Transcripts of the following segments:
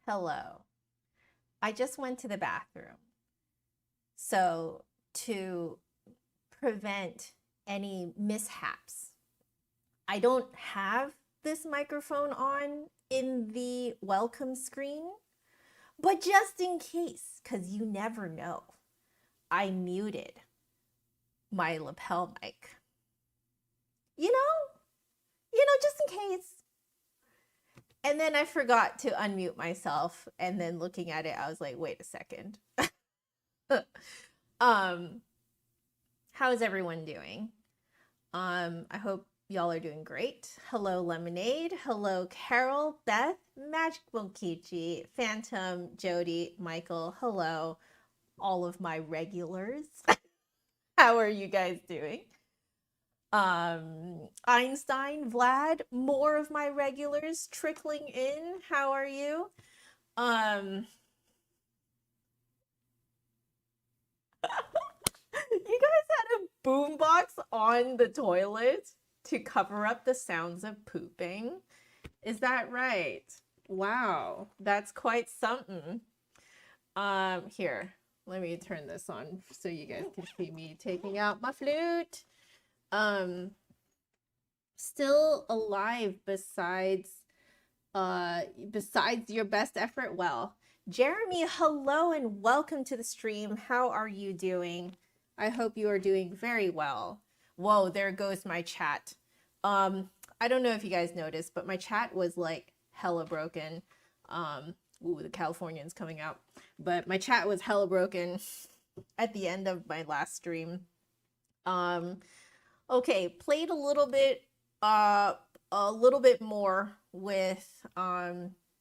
Hello. I just went to the bathroom. So, to prevent any mishaps, I don't have this microphone on in the welcome screen, but just in case, because you never know, I muted my lapel mic. You know, just in case. And then I forgot to unmute myself. And then looking at it, I was like, wait a second. um, how's everyone doing? I hope y'all are doing great. Hello, Lemonade. Hello, Carol, Beth, Magic Bonkichi, Phantom, Jody, Michael. Hello, all of my regulars. How are you guys doing? Einstein, Vlad, more of my regulars trickling in. How are you? Um, you guys had a boombox on the toilet to cover up the sounds of pooping. Is that right? Wow, that's quite something. Here, let me turn this on so you guys can see me taking out my flute. Still alive besides your best effort. Well, Jeremy, hello and welcome to the stream. How are you doing? I hope you are doing very well. Whoa, there goes my chat. I don't know if you guys noticed, but my chat was like hella broken. Ooh, the Californian's coming out. But my chat was hella broken at the end of my last stream. Okay, played a little bit more with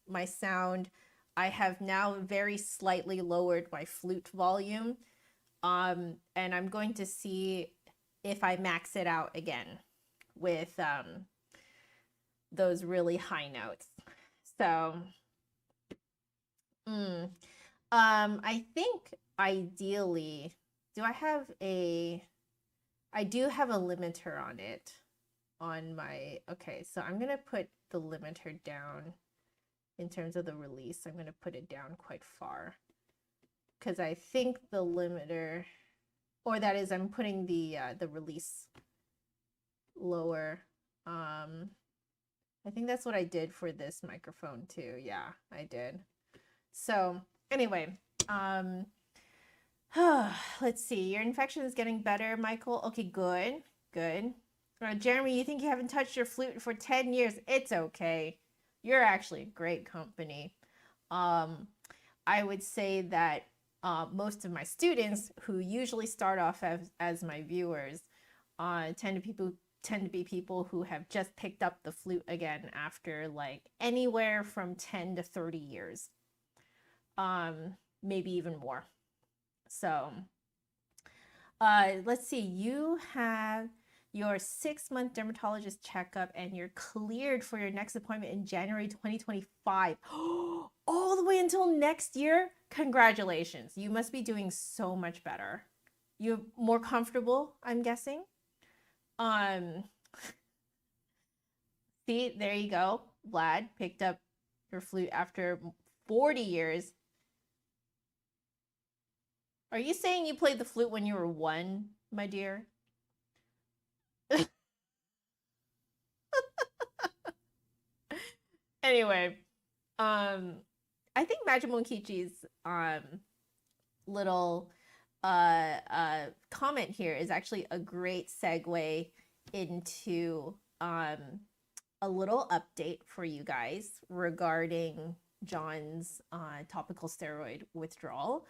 my sound. I have now very slightly lowered my flute volume. And I'm going to see if I max it out again with those really high notes. So, I think ideally, I do have a limiter on it on my, okay, so I'm going to put the limiter down in terms of the release. I'm going to put it down quite far because I think the limiter, or that is, I'm putting the release lower. I think that's what I did for this microphone too. Yeah, I did. So anyway, let's see. Your infection is getting better, Michael. Okay, good, good. Jeremy, you think you haven't touched your flute for 10 years? It's okay. You're actually great company. I would say that most of my students who usually start off as my viewers tend to be people who have just picked up the flute again after like anywhere from 10 to 30 years. Maybe even more. So let's see. You have your 6-month dermatologist checkup and you're cleared for your next appointment in January 2025. All the way until next year? Congratulations. You must be doing so much better. You're more comfortable, I'm guessing. See, there you go. Vlad picked up your flute after 40 years. Are you saying you played the flute when you were 1, my dear? Anyway, I think Majimon Kichi's little comment here is actually a great segue into a little update for you guys regarding John's topical steroid withdrawal.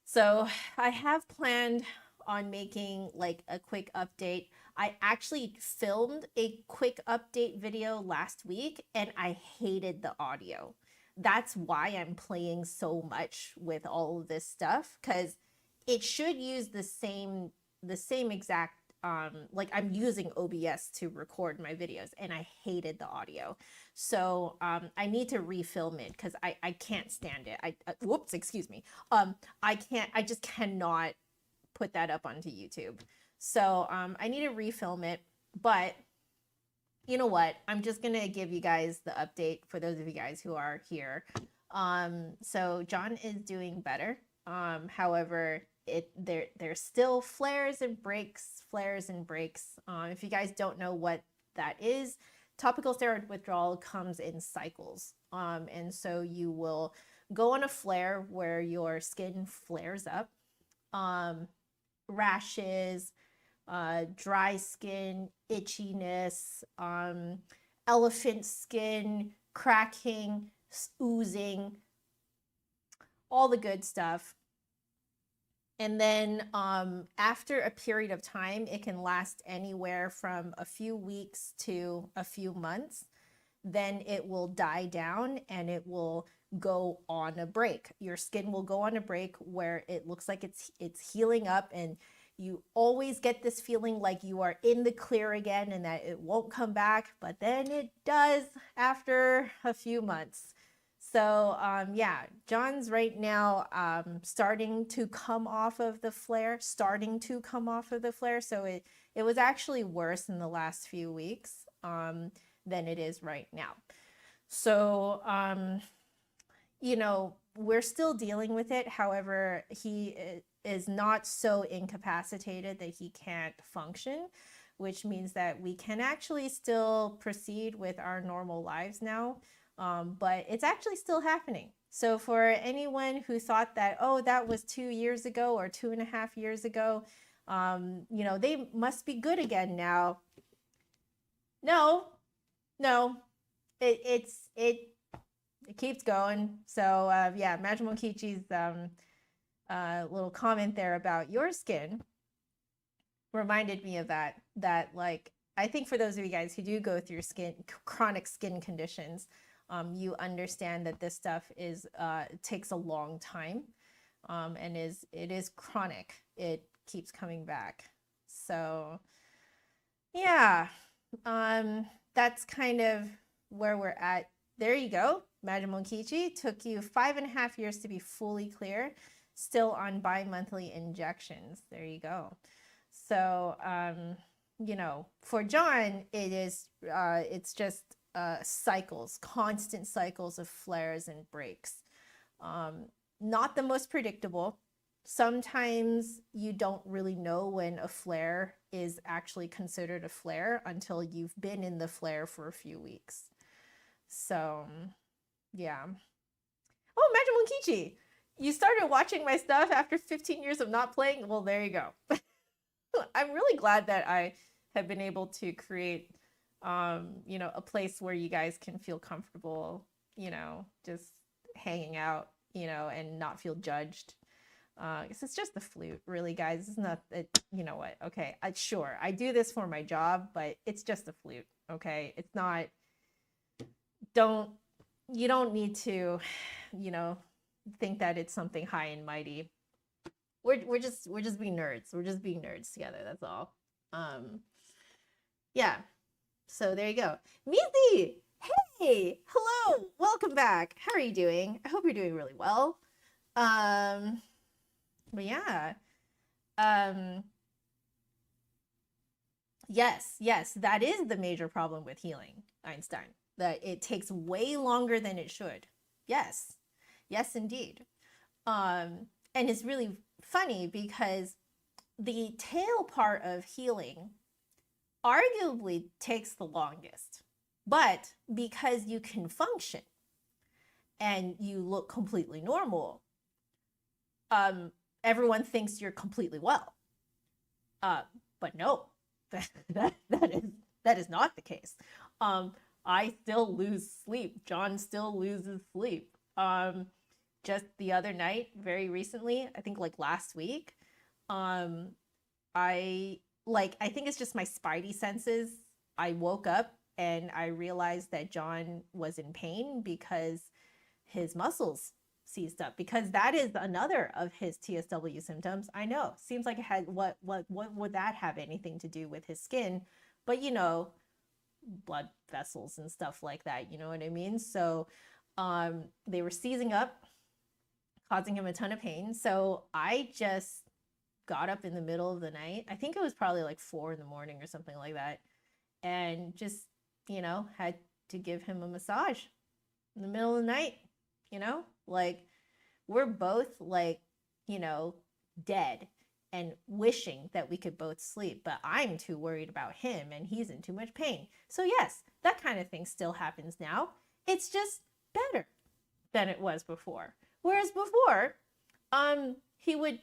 So I have planned on making like a quick update. I actually filmed a quick update video last week and I hated the audio. That's why I'm playing so much with all of this stuff, because it should use the same exact like I'm using OBS to record my videos and I hated the audio. So I need to refilm it because I can't stand it. Whoops, excuse me. I just cannot put that up onto YouTube. So I need to refilm it, but you know what? I'm just going to give you guys the update for those of you guys who are here. So John is doing better. However, there's still flares and breaks, flares and breaks. If you guys don't know what that is, topical steroid withdrawal comes in cycles. And so you will go on a flare where your skin flares up, rashes, dry skin, itchiness, elephant skin, cracking, oozing, all the good stuff. And then after a period of time, it can last anywhere from a few weeks to a few months. Then it will die down and it will go on a break. Your skin will go on a break where it looks like it's healing up, and you always get this feeling like you are in the clear again and that it won't come back, but then it does after a few months. So yeah, John's right now starting to come off of the flare, So it was actually worse in the last few weeks than it is right now. So, you know, we're still dealing with it. However, he is not so incapacitated that he can't function, which means that we can actually still proceed with our normal lives now. But it's actually still happening. So for anyone who thought that, oh, that was 2 years ago or 2.5 years ago, you know, they must be good again now. No, it keeps going. So yeah, Marianukichi's little comment there about your skin reminded me of that like, I think for those of you guys who do go through chronic skin conditions, you understand that this stuff is takes a long time, and it is chronic. It keeps coming back. So yeah, that's kind of where we're at. There you go. Marianukichi took you 5.5 years to be fully clear, still on bi-monthly injections. There you go. So you know, for John, it's just cycles, constant cycles of flares and breaks. Not the most predictable. Sometimes you don't really know when a flare is actually considered a flare until you've been in the flare for a few weeks. So yeah. Oh, Marianukichi, you started watching my stuff after 15 years of not playing? Well, there you go. I'm really glad that I have been able to create you know, a place where you guys can feel comfortable, you know, just hanging out, you know, and not feel judged. It's just the flute, really, guys. It's not, you know what? Okay, sure, I do this for my job, but it's just a flute. Okay, it's not. You don't need to, you know, think that it's something high and mighty. We're just being nerds. We're just being nerds together. That's all. Yeah. So there you go. Mizi, hey, hello, welcome back. How are you doing? I hope you're doing really well. But yeah, yes, that is the major problem with healing, Einstein, that it takes way longer than it should. Yes, indeed. And it's really funny because the tail part of healing arguably takes the longest, but because you can function and you look completely normal, everyone thinks you're completely well. But no, that is not the case. I still lose sleep. John still loses sleep. Just the other night, very recently, I think like last week, I think it's just my spidey senses. I woke up and I realized that John was in pain because his muscles seized up, because that is another of his TSW symptoms. I know, seems like it had, what would that have anything to do with his skin? But you know, blood vessels and stuff like that, you know what I mean? So they were seizing up, causing him a ton of pain. So I just got up in the middle of the night. I think it was probably like 4 a.m. or something like that, and just had to give him a massage in the middle of the night, like we're both like, dead and wishing that we could both sleep, but I'm too worried about him and he's in too much pain. So yes, that kind of thing still happens now. It's just better than it was before. Whereas before, he would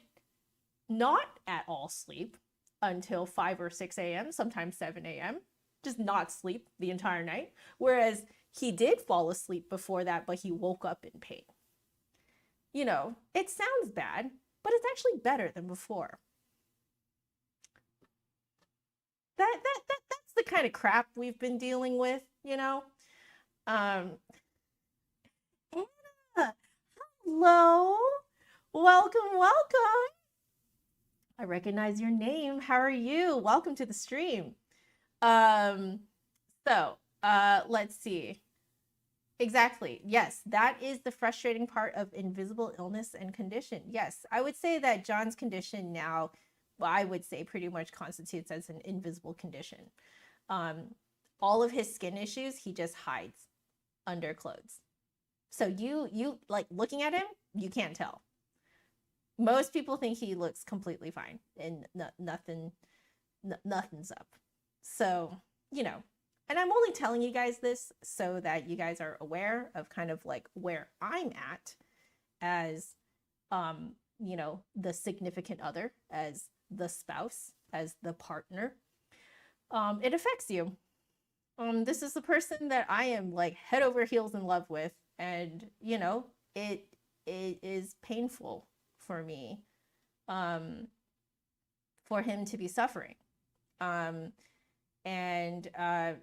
not at all sleep until 5 or 6 a.m., sometimes 7 a.m., just not sleep the entire night. Whereas he did fall asleep before that, but he woke up in pain. It sounds bad, but it's actually better than before. That's the kind of crap we've been dealing with, Anna, hello. Welcome. I recognize your name. How are you? Welcome to the stream. Let's see. Exactly. Yes, that is the frustrating part of invisible illness and condition. Yes, I would say that John's condition now, I would say pretty much constitutes as an invisible condition. All of his skin issues, he just hides under clothes. So you like looking at him, you can't tell. Most people think he looks completely fine and nothing's up. So, and I'm only telling you guys this so that you guys are aware of kind of like where I'm at as, the significant other, as the spouse, as the partner. It affects you. This is the person that I am like head over heels in love with. And, it is painful for me, for him to be suffering.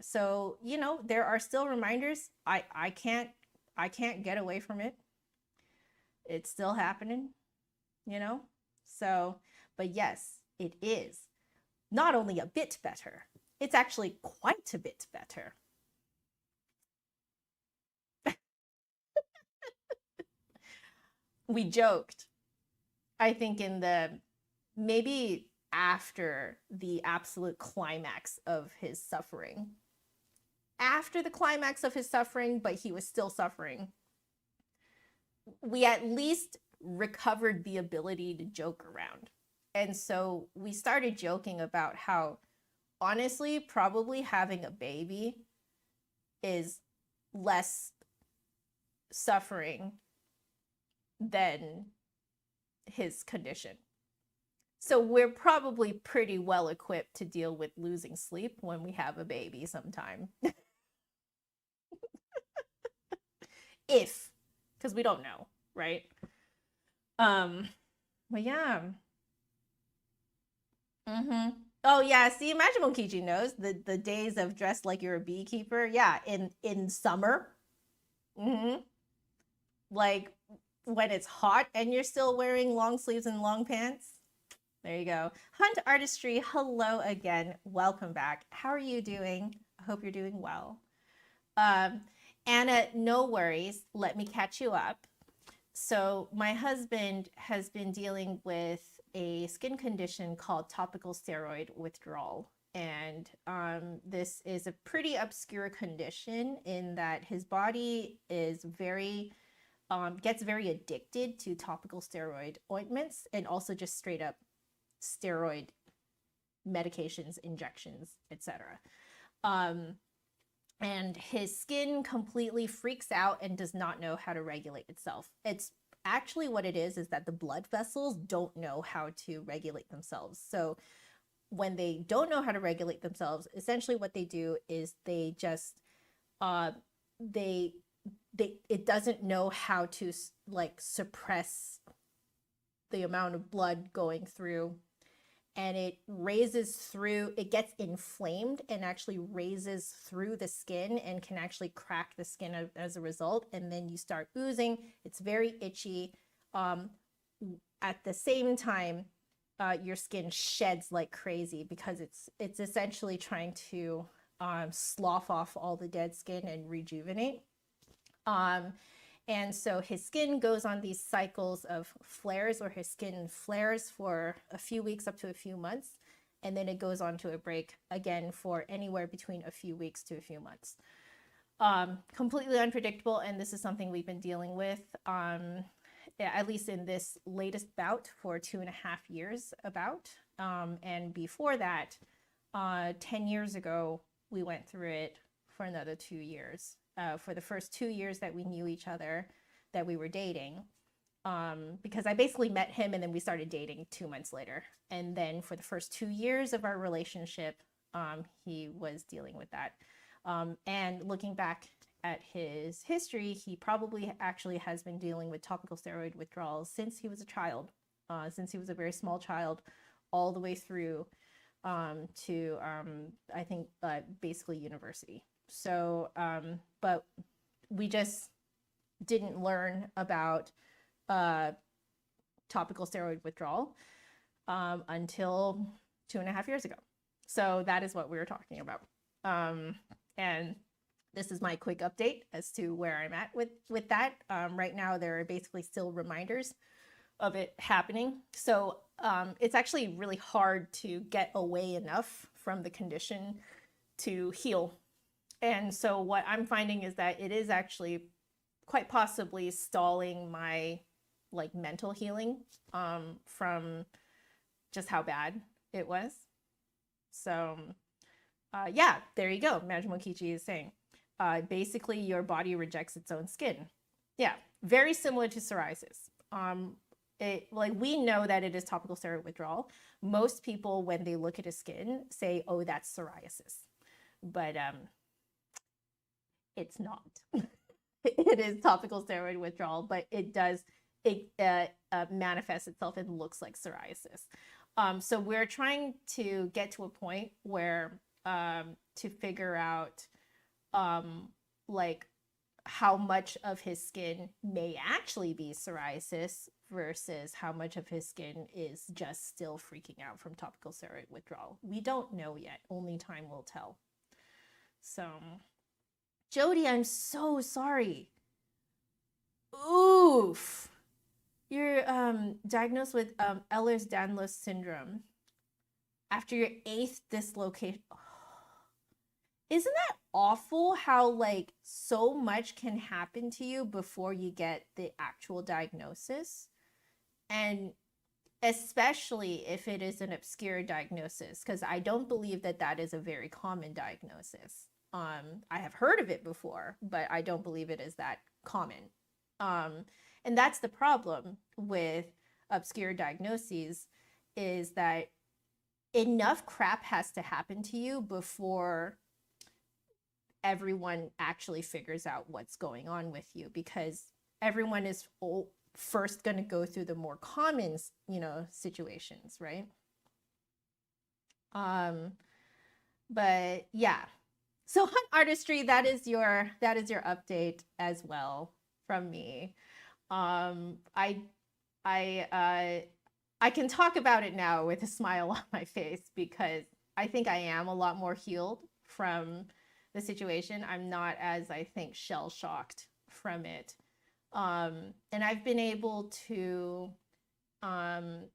So, there are still reminders. I can't get away from it. It's still happening, So, but yes, it is not only a bit better, it's actually quite a bit better. We joked, I think, in the maybe after the absolute climax of his suffering. After the climax of his suffering, but he was still suffering, we at least recovered the ability to joke around. And so we started joking about how, honestly, probably having a baby is less suffering than his condition. So we're probably pretty well equipped to deal with losing sleep when we have a baby sometime. Because we don't know, right? But yeah. Oh yeah, see, imagine Mokichi knows the days of dressed like you're a beekeeper. Yeah, in summer. Like when it's hot and you're still wearing long sleeves and long pants. There you go. Hunt Artistry, hello again. Welcome back. How are you doing? I hope you're doing well. Anna, no worries. Let me catch you up. So my husband has been dealing with a skin condition called topical steroid withdrawal. And this is a pretty obscure condition in that his body is gets very addicted to topical steroid ointments and also just straight up steroid medications, injections, etc. And his skin completely freaks out and does not know how to regulate itself. It's actually what it is that the blood vessels don't know how to regulate themselves. So when they don't know how to regulate themselves, essentially what they do is they just it doesn't know how to like suppress the amount of blood going through, and it gets inflamed and actually raises through the skin and can actually crack the skin as a result. And then you start oozing. It's very itchy. At the same time, your skin sheds like crazy because it's essentially trying to slough off all the dead skin and rejuvenate. And so his skin goes on these cycles of flares where his skin flares for a few weeks up to a few months. and then it goes on to a break again for anywhere between a few weeks to a few months. Completely unpredictable, and this is something we've been dealing with, at least in this latest bout, for 2.5 years about. And before that, 10 years ago, we went through it for another 2 years. For the first 2 years that we knew each other, that we were dating, because I basically met him and then we started dating 2 months later. And then for the first 2 years of our relationship, he was dealing with that. And looking back at his history, he probably actually has been dealing with topical steroid withdrawals since he was a child, since he was a very small child, all the way through to, I think, basically university. So, but we just didn't learn about topical steroid withdrawal until 2.5 years ago. So that is what we were talking about. And this is my quick update as to where I'm at with that. Right now, there are basically still reminders of it happening. So it's actually really hard to get away enough from the condition to heal. And so what I'm finding is that it is actually quite possibly stalling my mental healing from just how bad it was. So yeah, there you go. Majimokichi is saying, basically your body rejects its own skin. Yeah, very similar to psoriasis. We know that it is topical steroid withdrawal. Most people, when they look at a skin, say, oh, that's psoriasis. But it's not. It is topical steroid withdrawal, but it manifests itself and looks like psoriasis. So we're trying to get to a point where to figure out how much of his skin may actually be psoriasis versus how much of his skin is just still freaking out from topical steroid withdrawal. We don't know yet. Only time will tell. So, Jody, I'm so sorry. Oof. You're diagnosed with Ehlers-Danlos syndrome after your 8th dislocation. Oh. Isn't that awful how so much can happen to you before you get the actual diagnosis? And especially if it is an obscure diagnosis, because I don't believe that that is a very common diagnosis. I have heard of it before, but I don't believe it is that common. And that's the problem with obscure diagnoses, is that enough crap has to happen to you before everyone actually figures out what's going on with you, because everyone is first going to go through the more common, situations, right? But yeah. So Hunt Artistry, that is your update as well from me. I can talk about it now with a smile on my face, because I think I am a lot more healed from the situation. I'm not as, I think, shell-shocked from it. And I've been able to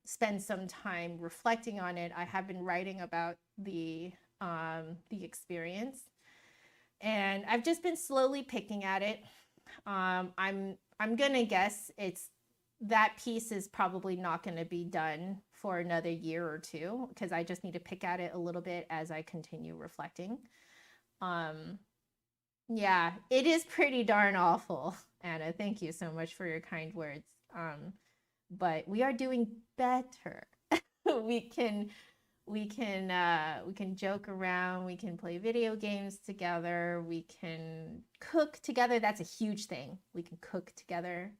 spend some time reflecting on it. I have been writing about the experience, and I've just been slowly picking at it. I'm gonna guess that piece is probably not going to be done for another year or two, because I just need to pick at it a little bit as I continue reflecting. Yeah, it is pretty darn awful, Anna. Thank you so much for your kind words. But we are doing better. we can joke around, we can play video games together, we can cook together. That's a huge thing. We can cook together.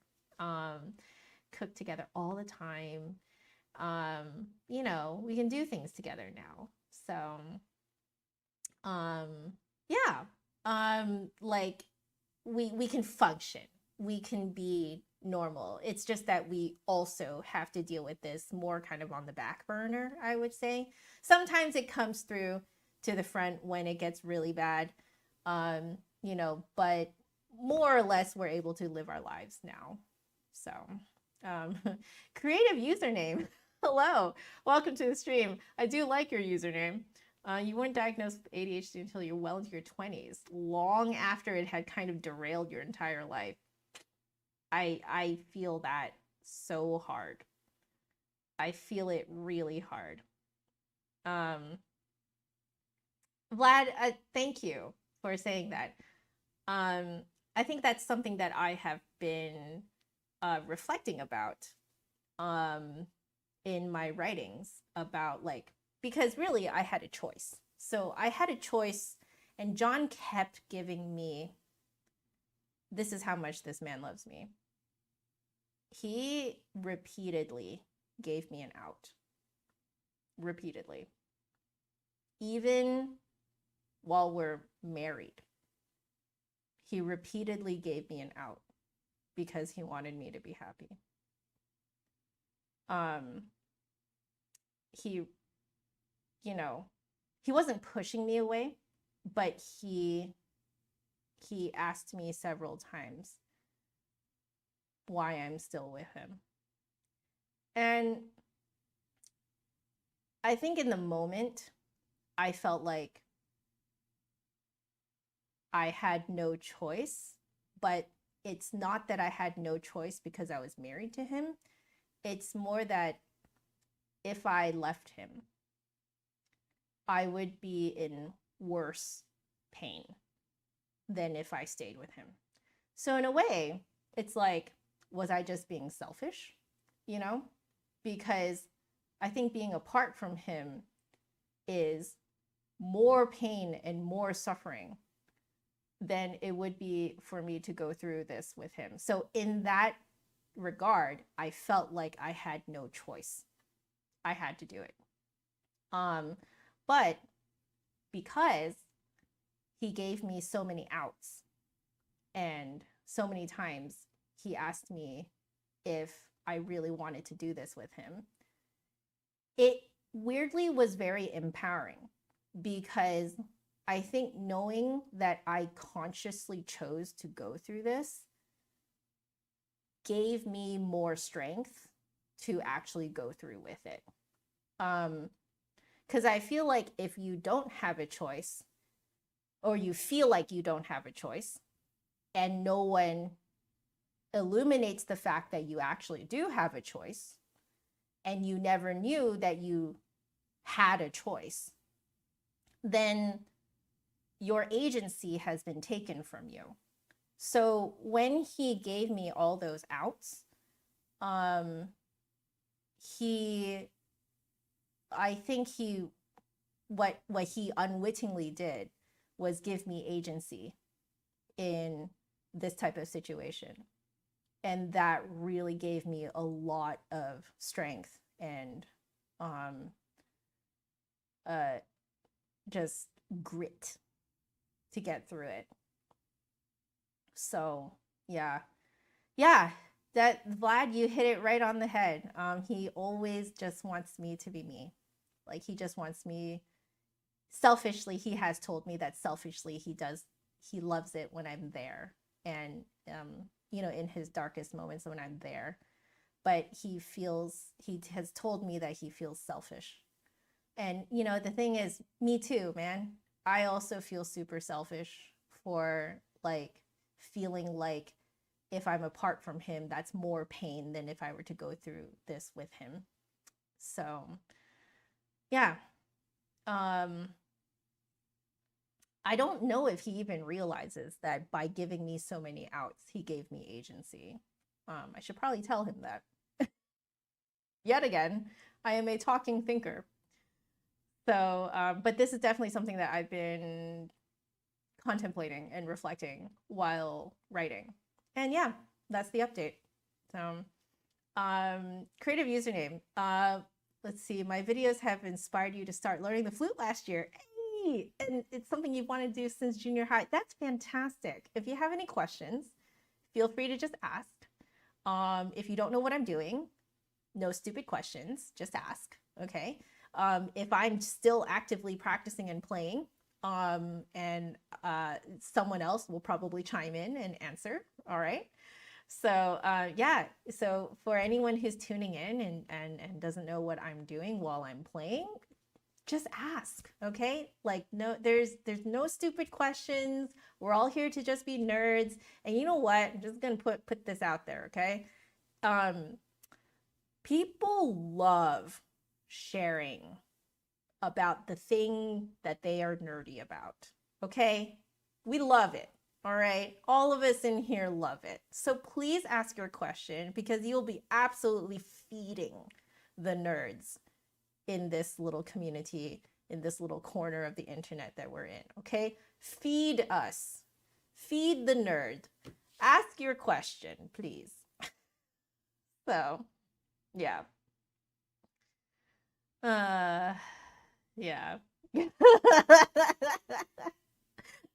Cook together all the time. We can do things together now. So yeah. We can function. We can be normal. It's just that we also have to deal with this more kind of on the back burner, I would say. Sometimes it comes through to the front when it gets really bad. But more or less we're able to live our lives now. So creative username. Hello, welcome to the stream. I do like your username. You weren't diagnosed with ADHD until you're well into your 20s, long after it had kind of derailed your entire life. I feel that so hard. I feel it really hard. Vlad, thank you for saying that. I think that's something that I have been reflecting about in my writings about, like, because really I had a choice. So I had a choice, and John kept giving me, this is how much this man loves me. He repeatedly gave me an out. Repeatedly. Even while we're married, he repeatedly gave me an out because he wanted me to be happy. He, you know, he wasn't pushing me away, but he asked me several times why I'm still with him. And I think in the moment, I felt like I had no choice, but it's not that I had no choice because I was married to him. It's more that if I left him, I would be in worse pain than if I stayed with him. So in a way, it's like, was I just being selfish? You know? Because I think being apart from him is more pain and more suffering than it would be for me to go through this with him. So in that regard, I felt like I had no choice. I had to do it. But because he gave me so many outs, and so many times he asked me if I really wanted to do this with him, it weirdly was very empowering, because I think knowing that I consciously chose to go through this gave me more strength to actually go through with it. Because I feel like if you don't have a choice, or you feel like you don't have a choice, and no one illuminates the fact that you actually do have a choice, and you never knew that you had a choice, then your agency has been taken from you. So when he gave me all those outs, I think what he unwittingly did was give me agency in this type of situation. And that really gave me a lot of strength and just grit to get through it. So yeah, that Vlad, you hit it right on the head. He always just wants me to be me. Like, he just wants me selfishly. He has told me that selfishly he loves it when I'm there, and in his darkest moments when I'm there. But he has told me that he feels selfish. And the thing is, me too, man. I also feel super selfish for, like, feeling like if I'm apart from him, that's more pain than if I were to go through this with him. So yeah. I don't know if he even realizes that by giving me so many outs, he gave me agency. I should probably tell him that. Yet again, I am a talking thinker. So, but this is definitely something that I've been contemplating and reflecting while writing. And yeah, that's the update. So, creative username. Let's see. My videos have inspired you to start learning the flute last year. Hey, and it's something you've wanted to do since junior high. That's fantastic. If you have any questions, feel free to just ask. If you don't know what I'm doing, no stupid questions, just ask. Okay. If I'm still actively practicing and playing, and someone else will probably chime in and answer. All right. So yeah, so for anyone who's tuning in and doesn't know what I'm doing while I'm playing, just ask, okay? Like, no, there's no stupid questions. We're all here to just be nerds. And you know what? I'm just gonna put this out there, okay? Um, People love sharing about the thing that they are nerdy about, okay? We love it. All right. All of us in here love it. So please ask your question because you'll be absolutely feeding the nerds in this little community, in this little corner of the internet that we're in. Okay. Feed us. Feed the nerd. Ask your question, please. So, yeah. Yeah.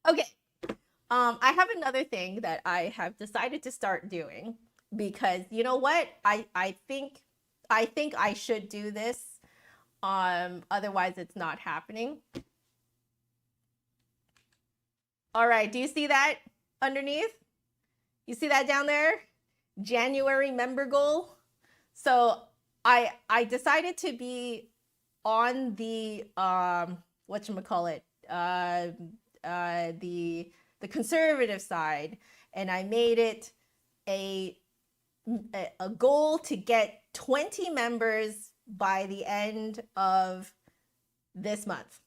Okay. I have another thing that I have decided to start doing because you know what? I think I should do this. Otherwise it's not happening. All right, do you see that underneath? You see that down there? January member goal. So I decided to be on the whatchamacallit, the conservative side, and I made it a goal to get 20 members by the end of this month.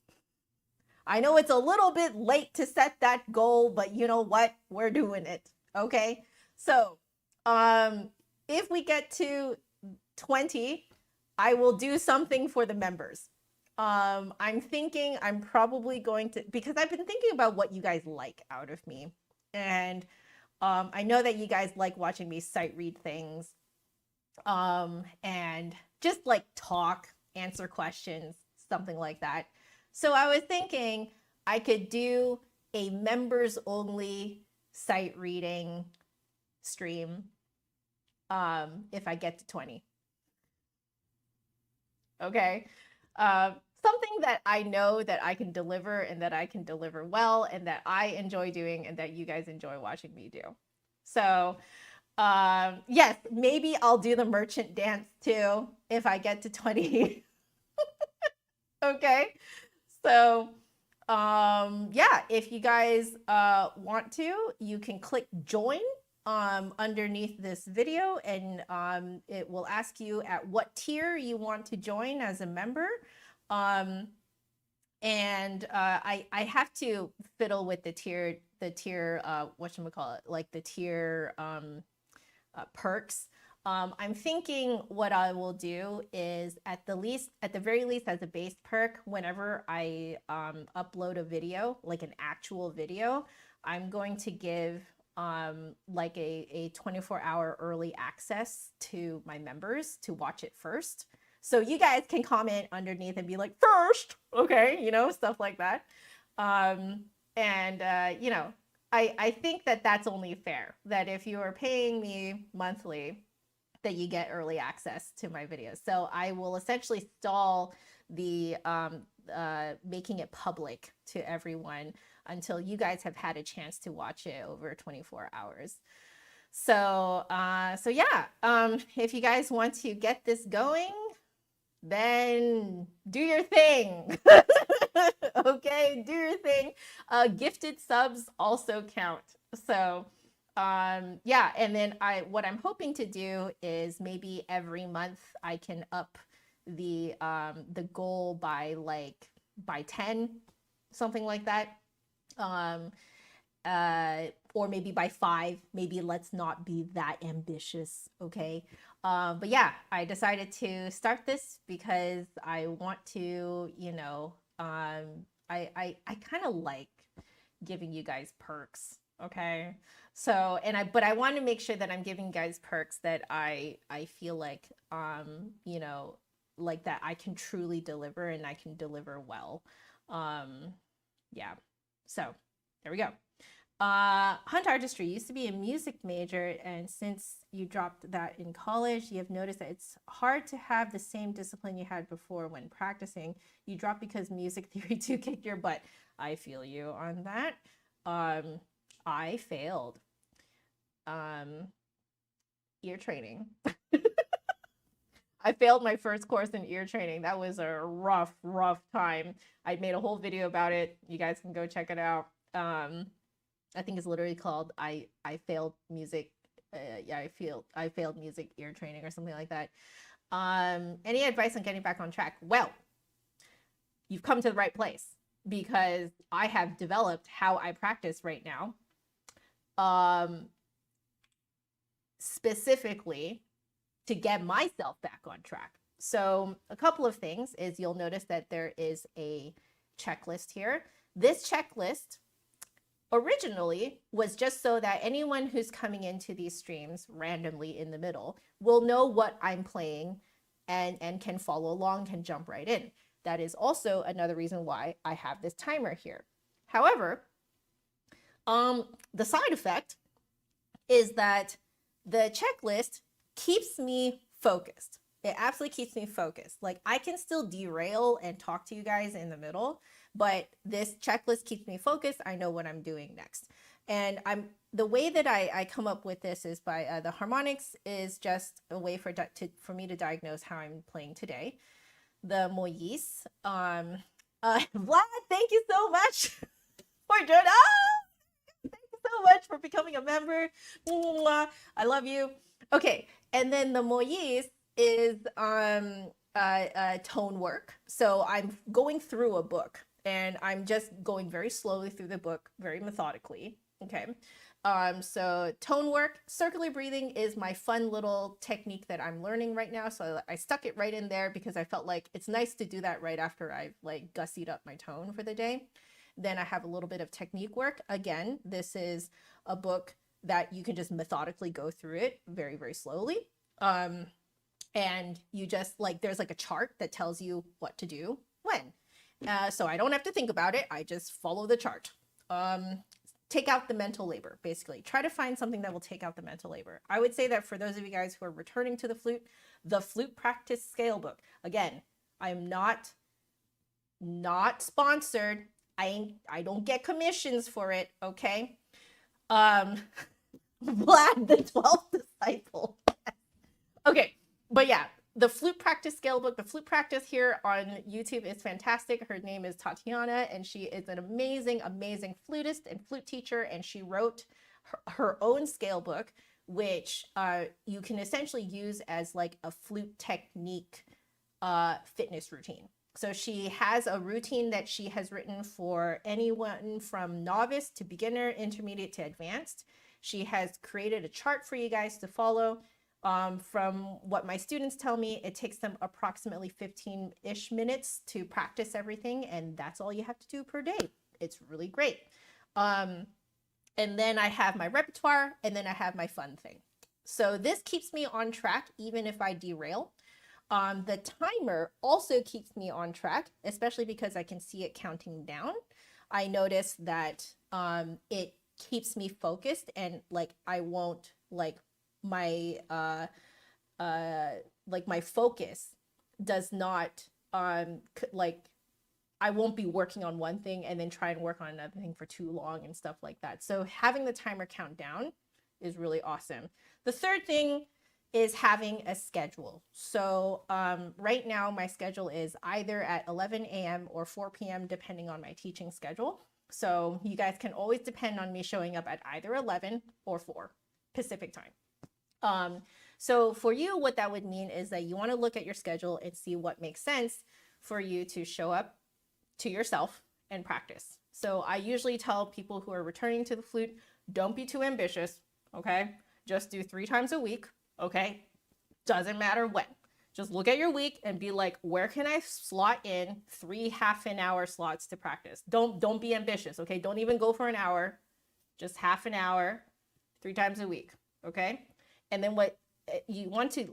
I know it's a little bit late to set that goal, but you know what? We're doing it. Okay. So if we get to 20, I will do something for the members. I'm thinking I'm probably going to, because I've been thinking about what you guys like out of me. And I know that you guys like watching me sight read things and just like talk, answer questions, something like that. So I was thinking I could do a members only sight reading stream if I get to 20. Okay. Something that I know that I can deliver and that I can deliver well and that I enjoy doing and that you guys enjoy watching me do. So yes, maybe I'll do the merchant dance too if I get to 20. Okay. So yeah, if you guys want to, you can click join underneath this video and it will ask you at what tier you want to join as a member. And I have to fiddle with the tier whatchamacallit, like the tier perks. I'm thinking what I will do is at the very least as a base perk, whenever I upload a video, like an actual video, I'm going to give like a 24-hour early access to my members to watch it first. So you guys can comment underneath and be like, first, okay, you know, stuff like that. You know, I think that that's only fair, that if you are paying me monthly, that you get early access to my videos. So I will essentially stall the making it public to everyone until you guys have had a chance to watch it over 24 hours. So yeah, if you guys want to get this going, then do your thing. Okay, do your thing. Gifted subs also count. So yeah, and then what I'm hoping to do is maybe every month I can up the goal by 10, something like that. Or maybe by 5. Maybe let's not be that ambitious, okay? But yeah, I decided to start this because I want to, you know, I kind of like giving you guys perks, okay? So, but I want to make sure that I'm giving guys perks that I feel like, you know, like that I can truly deliver and I can deliver well. Yeah. So there we go. Hunt artistry used to be a music major, and since you dropped that in college, you have noticed that it's hard to have the same discipline you had before when practicing. You dropped because music theory 2 kicked your butt. I feel you on that. I failed. ear training. I failed my first course in ear training. That was a rough time. I made a whole video about it. You guys can go check it out. I think it's literally called I failed music. Yeah, I failed music ear training or something like that. Any advice on getting back on track? Well, you've come to the right place, because I have developed how I practice right now. Specifically to get myself back on track. So a couple of things is, you'll notice that there is a checklist here. This checklist originally was just so that anyone who's coming into these streams randomly in the middle will know what I'm playing and can follow along, can jump right in. That is also another reason why I have this timer here. However, the side effect is that the checklist keeps me focused. It absolutely keeps me focused. Like, I can still derail and talk to you guys in the middle, but this checklist keeps me focused. I know what I'm doing next. And the way that I come up with this is by the harmonics is just a way for me to diagnose how I'm playing today. The moyis, Vlad, thank you so much for joining. Thank you so much for becoming a member. I love you. Okay, and then the moyis is tone work. So I'm going through a book, and I'm just going very slowly through the book, very methodically. Okay. So tone work, circular breathing is my fun little technique that I'm learning right now. So I stuck it right in there because I felt like it's nice to do that right after I've like gussied up my tone for the day. Then I have a little bit of technique work. Again, this is a book that you can just methodically go through it very, very slowly. And you just like, there's like a chart that tells you what to do when. So I don't have to think about it. I just follow the chart. Take out the mental labor, basically. Try to find something that will take out the mental labor. I would say that for those of you guys who are returning to the flute practice scale book. Again, I am not sponsored. I don't get commissions for it, okay? Vlad, the 12th disciple. Okay, but yeah, the flute practice scale book, the flute practice here on YouTube is fantastic. Her name is Tatiana, and she is an amazing, amazing flutist and flute teacher. And she wrote her own scale book, which you can essentially use as like a flute technique fitness routine. So she has a routine that she has written for anyone from novice to beginner, intermediate to advanced. She has created a chart for you guys to follow. From what my students tell me, it takes them approximately 15-ish minutes to practice everything, and that's all you have to do per day. It's really great. And then I have my repertoire, and then I have my fun thing. So this keeps me on track even if I derail. The timer also keeps me on track, especially because I can see it counting down. I notice that it keeps me focused, and like I won't like my my focus does not like I won't be working on one thing and then try and work on another thing for too long and stuff like that. So having the timer count down is really awesome. The third thing is having a schedule. So right now my schedule is either at 11 a.m. or 4 p.m. depending on my teaching schedule. So you guys can always depend on me showing up at either 11 or 4 Pacific time. So for you, what that would mean is that you want to look at your schedule and see what makes sense for you to show up to yourself and practice. So I usually tell people who are returning to the flute, don't be too ambitious, okay? Just do 3 times a week, okay? Doesn't matter when. Just look at your week and be like, where can I slot in 3 half-an-hour slots to practice? Don't be ambitious, okay? Don't even go for an hour, just half an hour, 3 times a week, okay? And then what you want to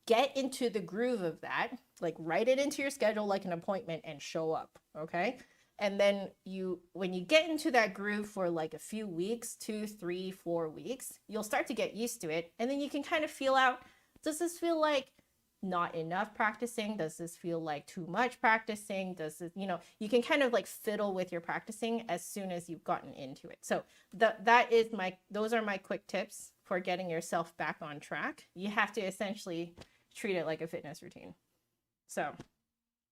get into the groove of that, like write it into your schedule like an appointment and show up, okay? And then when you get into that groove for like a few weeks, 2, 3, 4 weeks, you'll start to get used to it. And then you can kind of feel out, does this feel like not enough practicing? Does this feel like too much practicing? Does this, you can kind of like fiddle with your practicing as soon as you've gotten into it. So those are my quick tips for getting yourself back on track, you have to essentially treat it like a fitness routine. So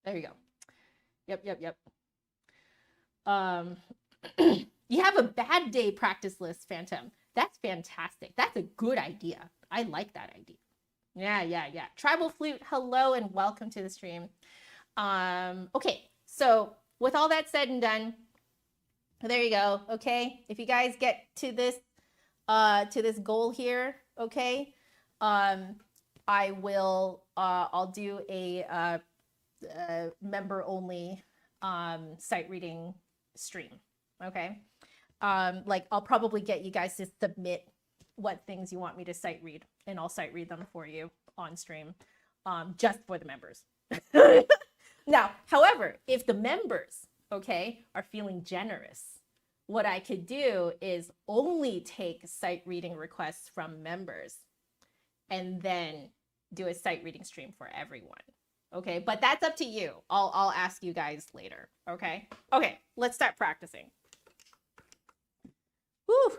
there you go. Yep. You have a bad day practice list, Phantom. That's fantastic. That's a good idea. I like that idea. Yeah. Tribal Flute, hello and welcome to the stream. Okay, so with all that said and done, there you go. Okay, if you guys get to this goal here, okay, I will I'll do a member only sight reading stream. Okay, like I'll probably get you guys to submit what things you want me to sight read, and I'll sight read them for you on stream, just for the members. Now, however, if the members, okay, are feeling generous, what I could do is only take sight reading requests from members and then do a sight reading stream for everyone. Okay, but that's up to you. I'll ask you guys later. Okay, let's start practicing. Whew.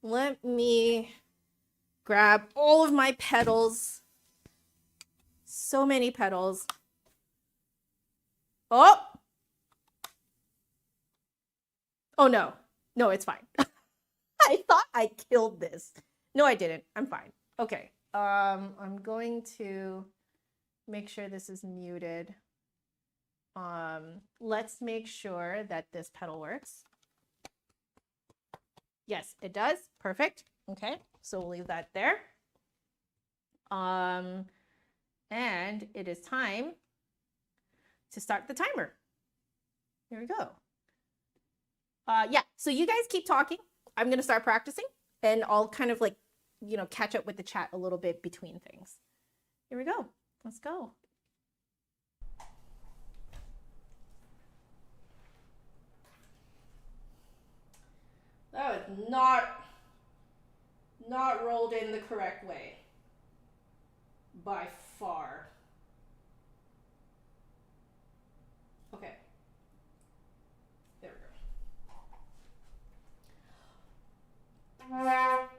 Let me grab all of my petals. So many petals. Oh no, it's fine. I thought I killed this. No, I didn't. I'm fine. Okay. I'm going to make sure this is muted. Let's make sure that this petal works. Yes, it does. Perfect. Okay, so we'll leave that there. And it is time to start the timer. Here we go. Yeah, so you guys keep talking. I'm going to start practicing, and I'll kind of like, you know, catch up with the chat a little bit between things. Here we go. Let's go. That was not rolled in the correct way. By far. Okay. There we go.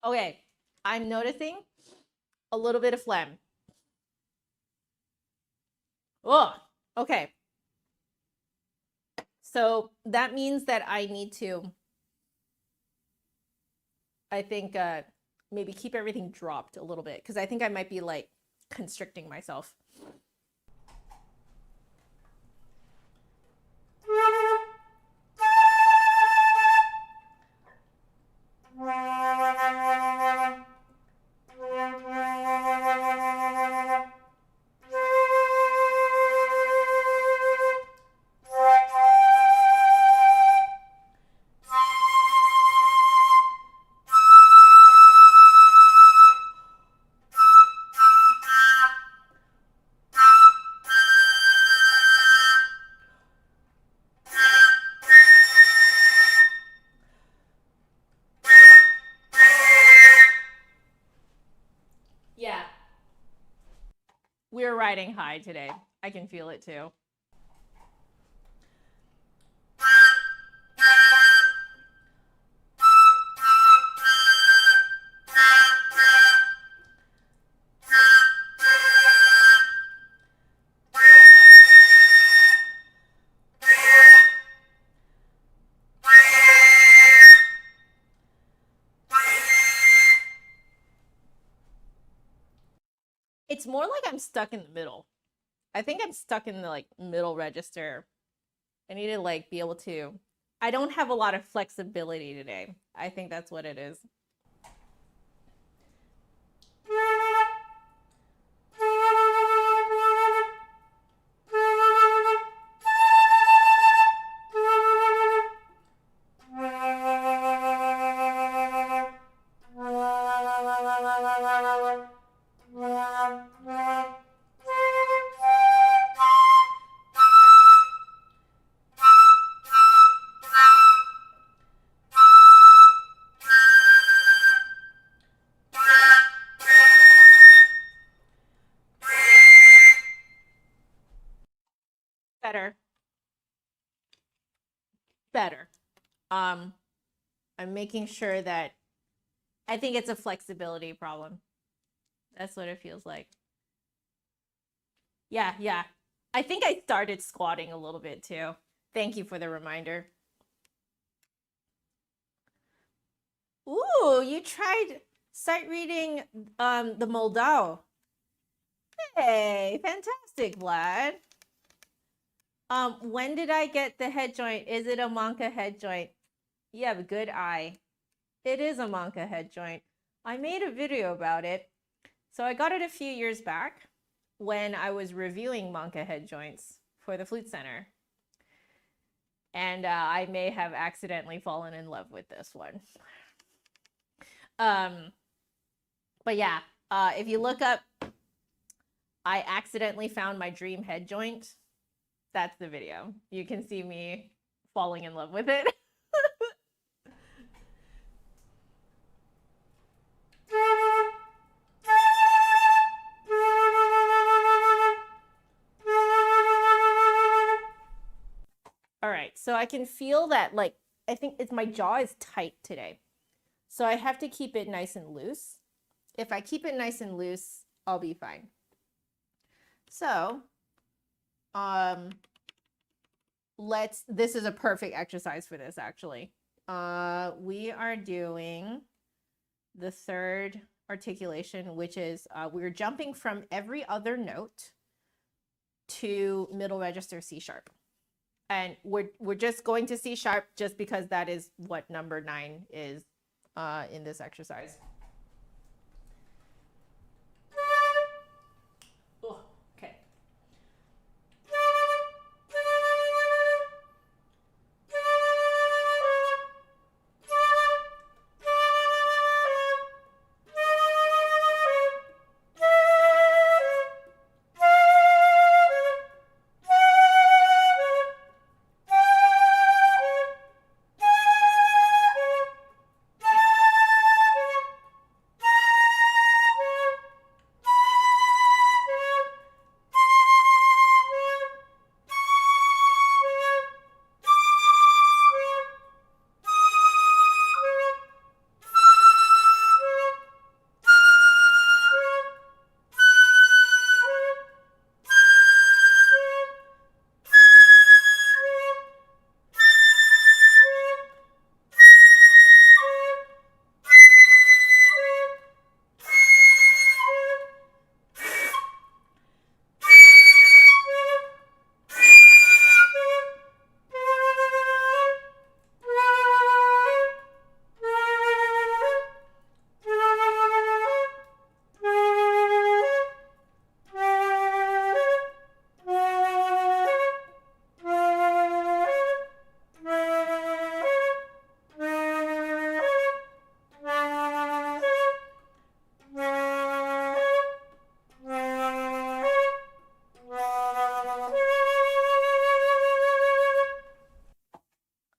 Okay, I'm noticing a little bit of phlegm. Oh, okay. So that means that I need to, I think, maybe keep everything dropped a little bit, because I think I might be like constricting myself. We're riding high today. I can feel it too. It's more like I'm stuck in the middle. I think I'm stuck in the like middle register. I need to like be able to, I don't have a lot of flexibility today. I think that's what it is. Better. Better. I'm making sure that I think it's a flexibility problem. That's what it feels like. Yeah, yeah. I think I started squatting a little bit too. Thank you for the reminder. Ooh, you tried sight reading the Moldau. Hey, fantastic, Vlad. When did I get the head joint? Is it a Monka head joint? You have a good eye. It is a Monka head joint. I made a video about it. So I got it a few years back when I was reviewing Monka head joints for the Flute Center. And I may have accidentally fallen in love with this one. But yeah, if you look up, I accidentally found my dream head joint. That's the video. You can see me falling in love with it. All right, so I can feel that, like, I think it's my jaw is tight today. So I have to keep it nice and loose. If I keep it nice and loose, I'll be fine. So, this is a perfect exercise for this, actually. We are doing the third articulation, which is we're jumping from every other note to middle register C sharp. And we're just going to C sharp just because that is what number 9 is in this exercise. Oh, okay.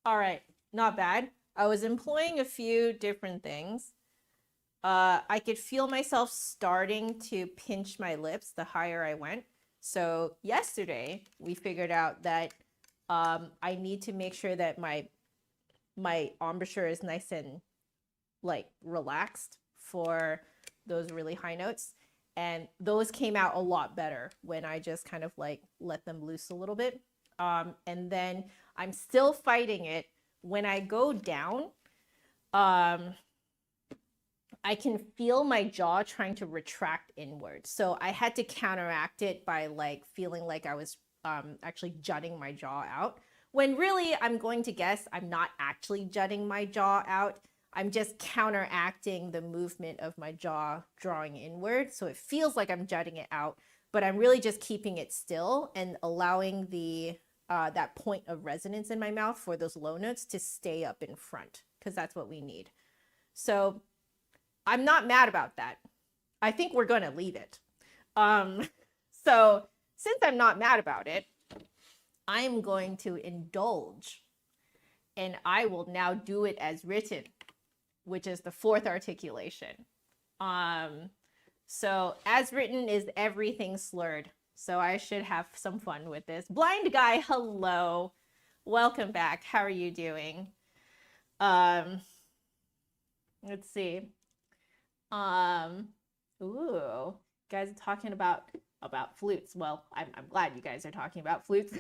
All right, not bad. I was employing a few different things. I could feel myself starting to pinch my lips the higher I went. So yesterday we figured out that I need to make sure that my embouchure is nice and like relaxed for those really high notes. And those came out a lot better when I just kind of like let them loose a little bit. And then I'm still fighting it. When I go down, I can feel my jaw trying to retract inward. So I had to counteract it by like feeling like I was actually jutting my jaw out. When really, I'm going to guess I'm not actually jutting my jaw out. I'm just counteracting the movement of my jaw drawing inward. So it feels like I'm jutting it out, but I'm really just keeping it still and allowing the that point of resonance in my mouth for those low notes to stay up in front, because that's what we need. So I'm not mad about that. I think we're going to leave it. So since I'm not mad about it, I'm going to indulge, and I will now do it as written, which is the fourth articulation. So as written is everything slurred. So I should have some fun with this. Blind guy, hello. Welcome back. How are you doing? Let's see. Ooh, guys are talking about flutes. Well, I'm glad you guys are talking about flutes.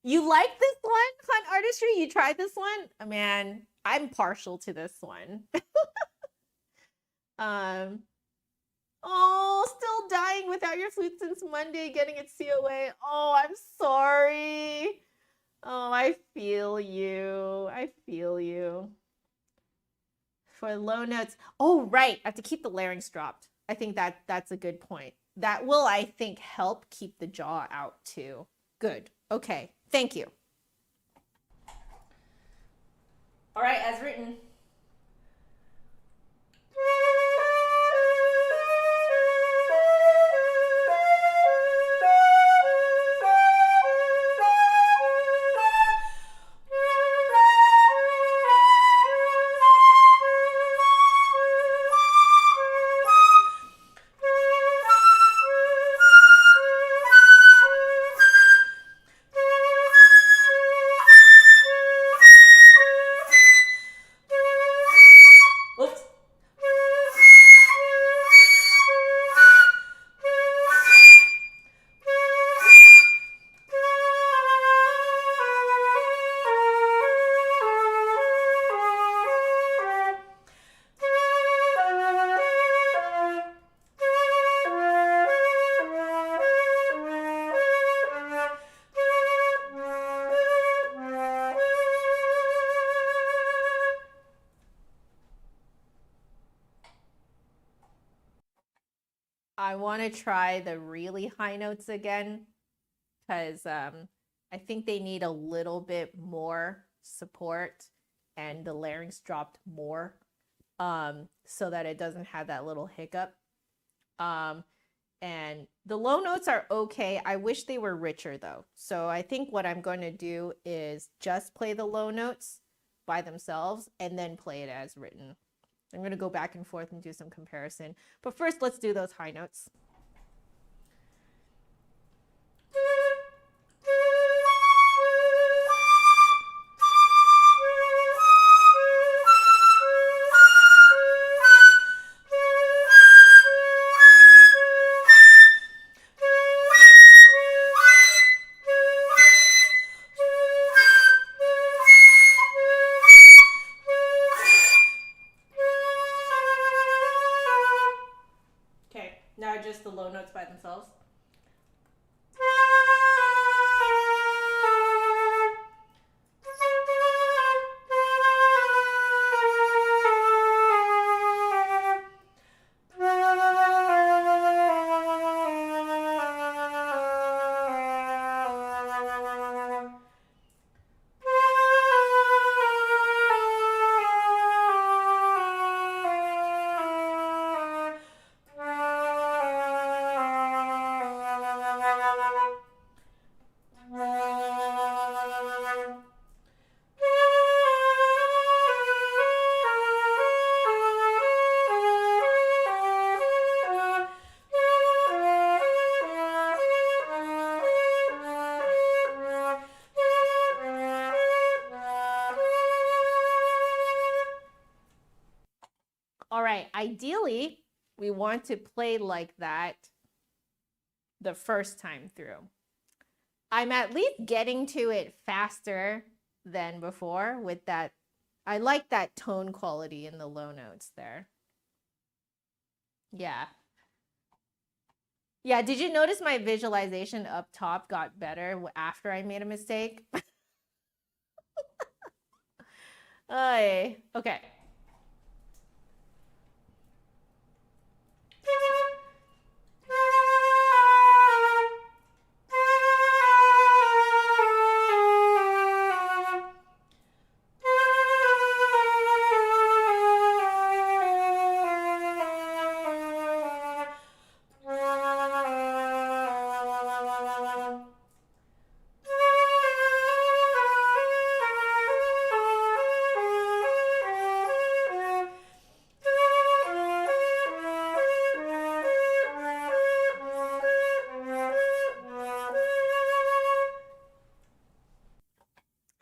You like this one, Fun Artistry? You tried this one? Man, I'm partial to this one. Oh, still dying without your flute since Monday, getting its COA. Oh, I'm sorry. Oh, I feel you. I feel you. For low notes. Oh, right. I have to keep the larynx dropped. I think that's a good point. That will, I think, help keep the jaw out too. Good. Okay. Thank you. All right, as written. I want to try the really high notes again because I think they need a little bit more support and the larynx dropped more so that it doesn't have that little hiccup. And the low notes are okay. I wish they were richer though. So I think what I'm going to do is just play the low notes by themselves and then play it as written. I'm going to go back and forth and do some comparison. But first, let's do those high notes. Now just the low notes by themselves. All right, ideally, we want to play like that the first time through. I'm at least getting to it faster than before with that. I like that tone quality in the low notes there. Yeah. Yeah, did you notice my visualization up top got better after I made a mistake? Okay.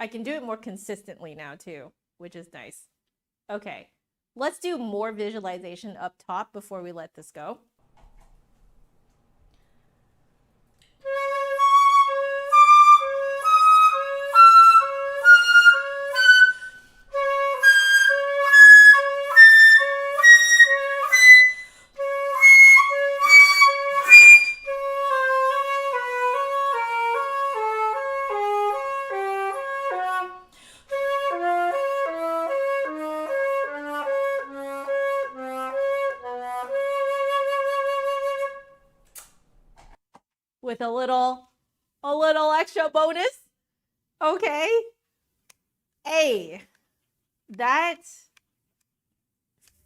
I can do it more consistently now too, which is nice. Okay, let's do more visualization up top before we let this go. With a little extra bonus. Okay. Hey, that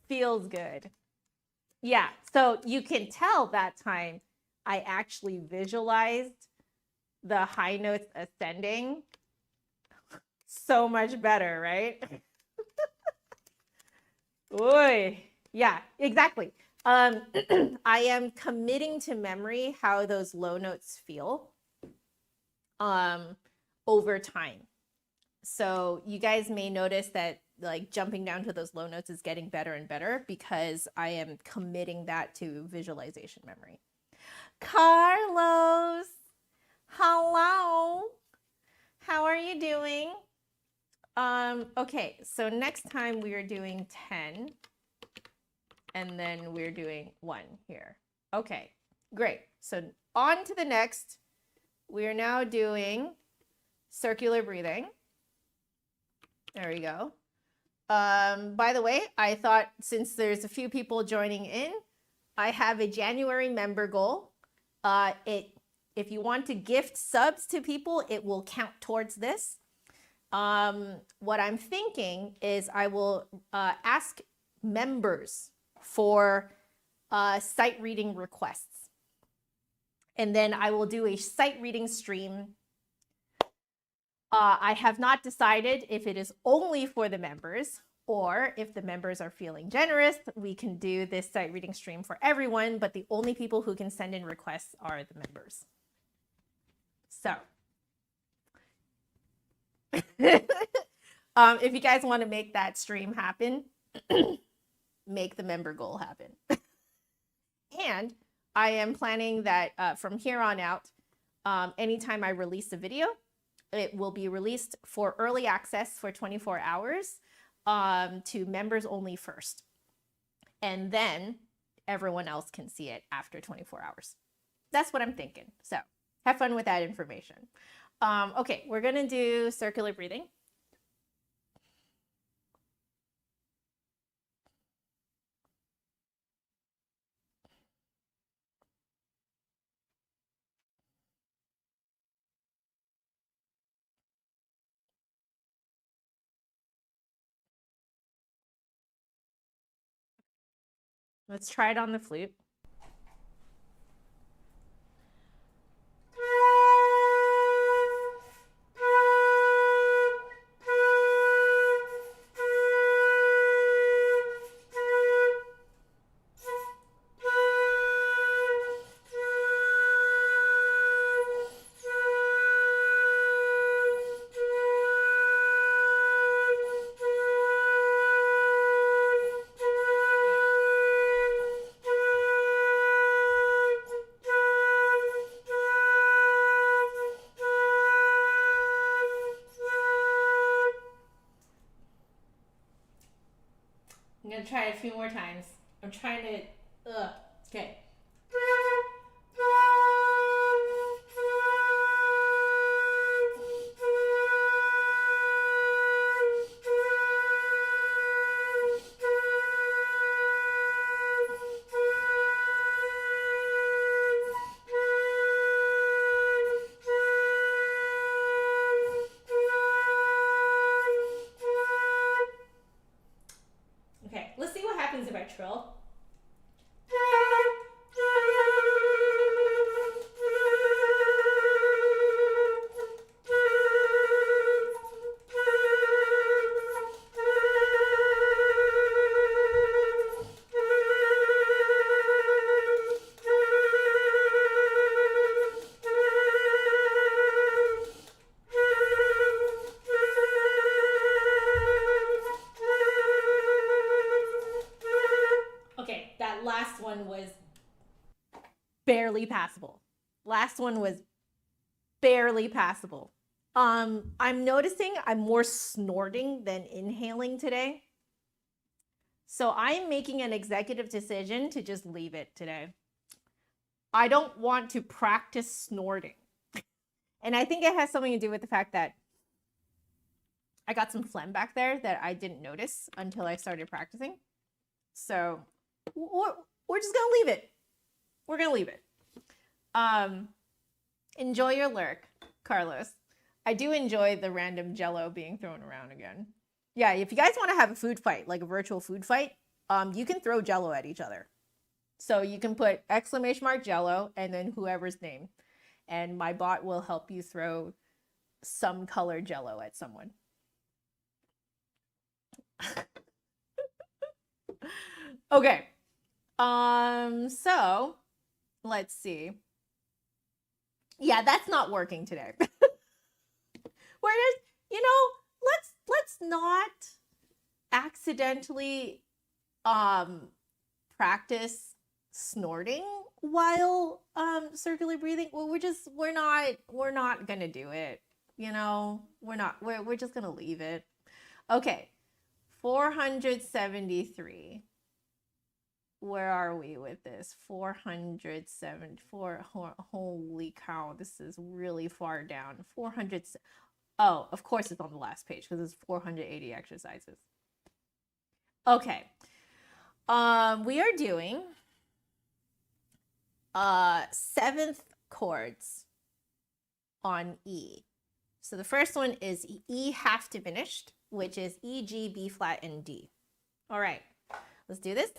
feels good. Yeah, so you can tell that time I actually visualized the high notes ascending so much better, right? Oy. Yeah, exactly. I am committing to memory how those low notes feel over time. So you guys may notice that like jumping down to those low notes is getting better and better because I am committing that to visualization memory. Carlos, hello. How are you doing? Okay, so next time we are doing 10 and then we're doing 1 here. Okay, great. So on to the next. We are now doing circular breathing. There we go. By the way, I thought since there's a few people joining in, I have a January member goal. If you want to gift subs to people, it will count towards this. What I'm thinking is I will ask members for sight reading requests. And then I will do a sight reading stream. I have not decided if it is only for the members or if the members are feeling generous, we can do this sight reading stream for everyone, but the only people who can send in requests are the members. So if you guys want to make that stream happen, make the member goal happen. And I am planning that from here on out, anytime I release a video, it will be released for early access for 24 hours to members only first. And then everyone else can see it after 24 hours. That's what I'm thinking. So have fun with that information. Okay, we're going to do circular breathing. Let's try it on the flute. I'm gonna try it a few more times. I'm trying to, okay. Okay, let's see what happens if I trill. barely passable. Last one was barely passable. I'm noticing I'm more snorting than inhaling today. So I'm making an executive decision to just leave it today. I don't want to practice snorting. And I think it has something to do with the fact that I got some phlegm back there that I didn't notice until I started practicing. So we're just gonna leave it. We're gonna leave it. Enjoy your lurk, Carlos. I do enjoy the random Jello being thrown around again. Yeah, if you guys want to have a food fight, like a virtual food fight, you can throw Jello at each other. So you can put ! Jello and then whoever's name, and my bot will help you throw some color Jello at someone. Okay. So let's see. Yeah, that's not working today. We're just, you know, let's not accidentally practice snorting while circular breathing. Well, we're not gonna do it. You know, we're just gonna leave it. Okay. 473. Where are we with this? 474. Holy cow, this is really far down. 400. Oh, of course it's on the last page because it's 480 exercises. Okay. We are doing 7th chords on E. So the first one is E half diminished, which is E, G, B flat, and D. All right, let's do this.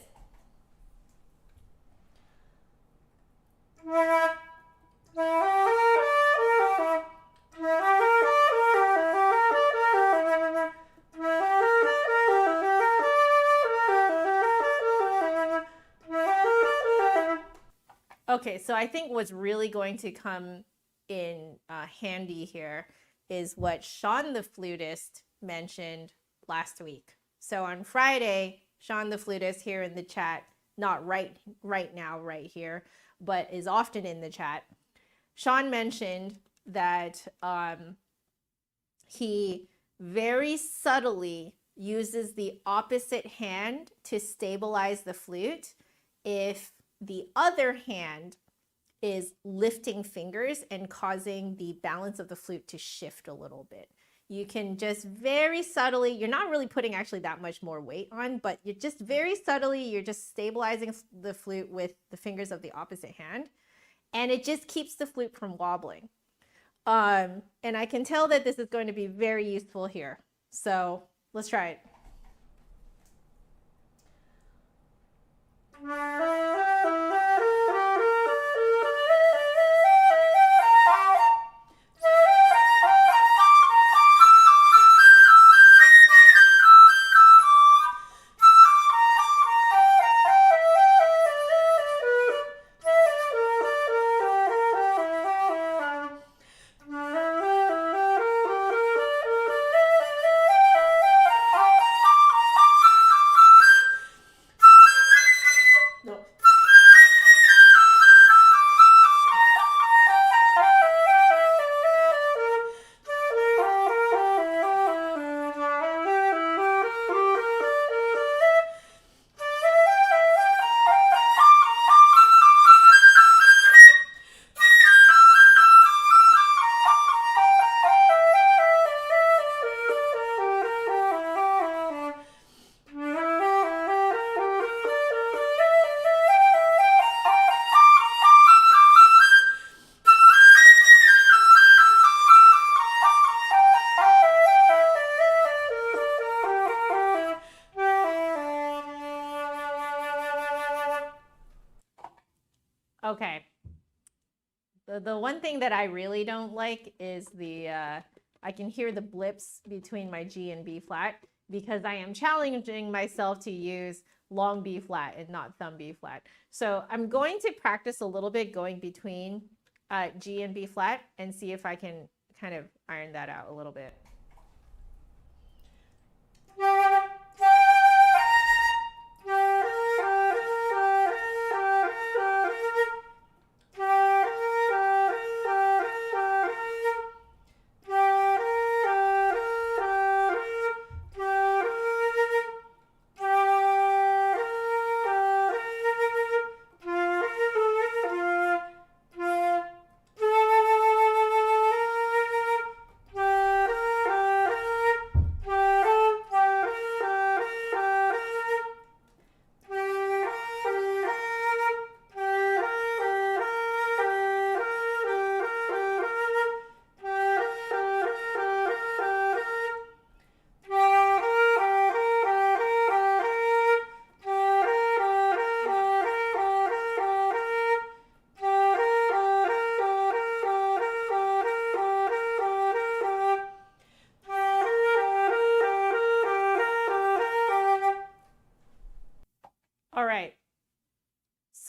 Okay, so I think what's really going to come in handy here is what Sean the flutist mentioned last week. So on Friday, Sean the flutist here in the chat, not right now, right here, but is often in the chat. Sean mentioned that he very subtly uses the opposite hand to stabilize the flute if the other hand is lifting fingers and causing the balance of the flute to shift a little bit. You can just very subtly, you're not really putting actually that much more weight on, but you're just very subtly, you're just stabilizing the flute with the fingers of the opposite hand. And it just keeps the flute from wobbling. And I can tell that this is going to be very useful here. So let's try it. Okay. The one thing that I really don't like is the, I can hear the blips between my G and B flat because I am challenging myself to use long B flat and not thumb B flat. So I'm going to practice a little bit going between G and B flat and see if I can kind of iron that out a little bit.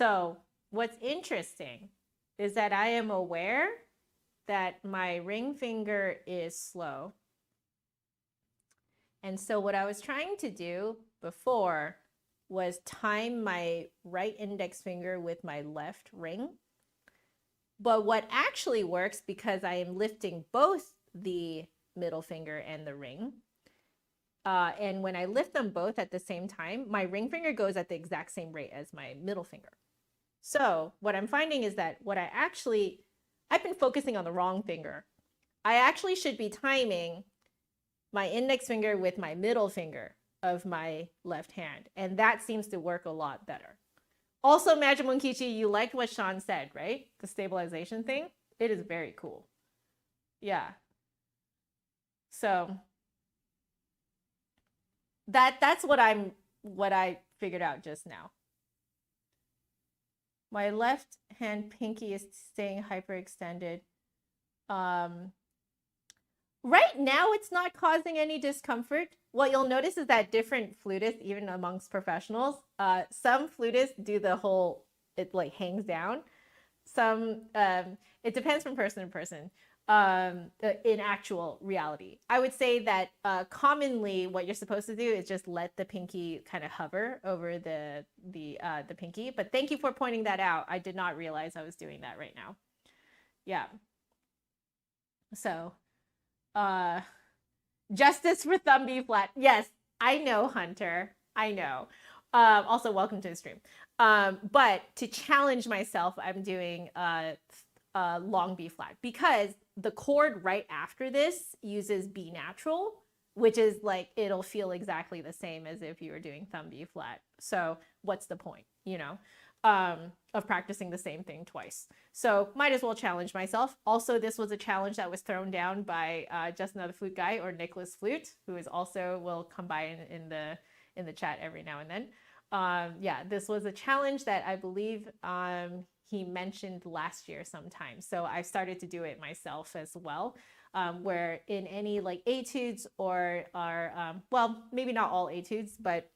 So what's interesting is that I am aware that my ring finger is slow. And so what I was trying to do before was time my right index finger with my left ring. But what actually works, because I am lifting both the middle finger and the ring, and when I lift them both at the same time, my ring finger goes at the exact same rate as my middle finger. So what I'm finding is that I've been focusing on the wrong finger. I actually should be timing my index finger with my middle finger of my left hand. And that seems to work a lot better. Also, Majimunkichi, you liked what Sean said, right? The stabilization thing. It is very cool. Yeah. So that's what I figured out just now. My left hand pinky is staying hyperextended. Right now, it's not causing any discomfort. What you'll notice is that different flutists, even amongst professionals, some flutists do the whole, it like hangs down. Some, it depends from person to person. In actual reality, I would say that commonly what you're supposed to do is just let the pinky kind of hover over the pinky. But thank you for pointing that out. I did not realize I was doing that right now. Yeah. So, justice for thumb B flat. Yes, I know, Hunter. I know. Also, welcome to the stream. But to challenge myself, I'm doing long B flat, because the chord right after this uses B natural, which is like, it'll feel exactly the same as if you were doing thumb B flat. So what's the point, you know, of practicing the same thing twice? So might as well challenge myself. Also, this was a challenge that was thrown down by Just Another Flute Guy, or Nicholas Flute, who is also will come by in the chat every now and then. Yeah, this was a challenge that I believe he mentioned last year sometime. So I've started to do it myself as well, where in any like etudes or well, maybe not all etudes, but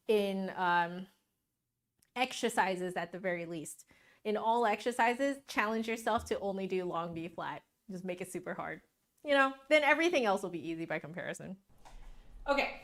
in exercises at the very least. In all exercises, challenge yourself to only do long B flat. Just make it super hard. You know, then everything else will be easy by comparison. Okay.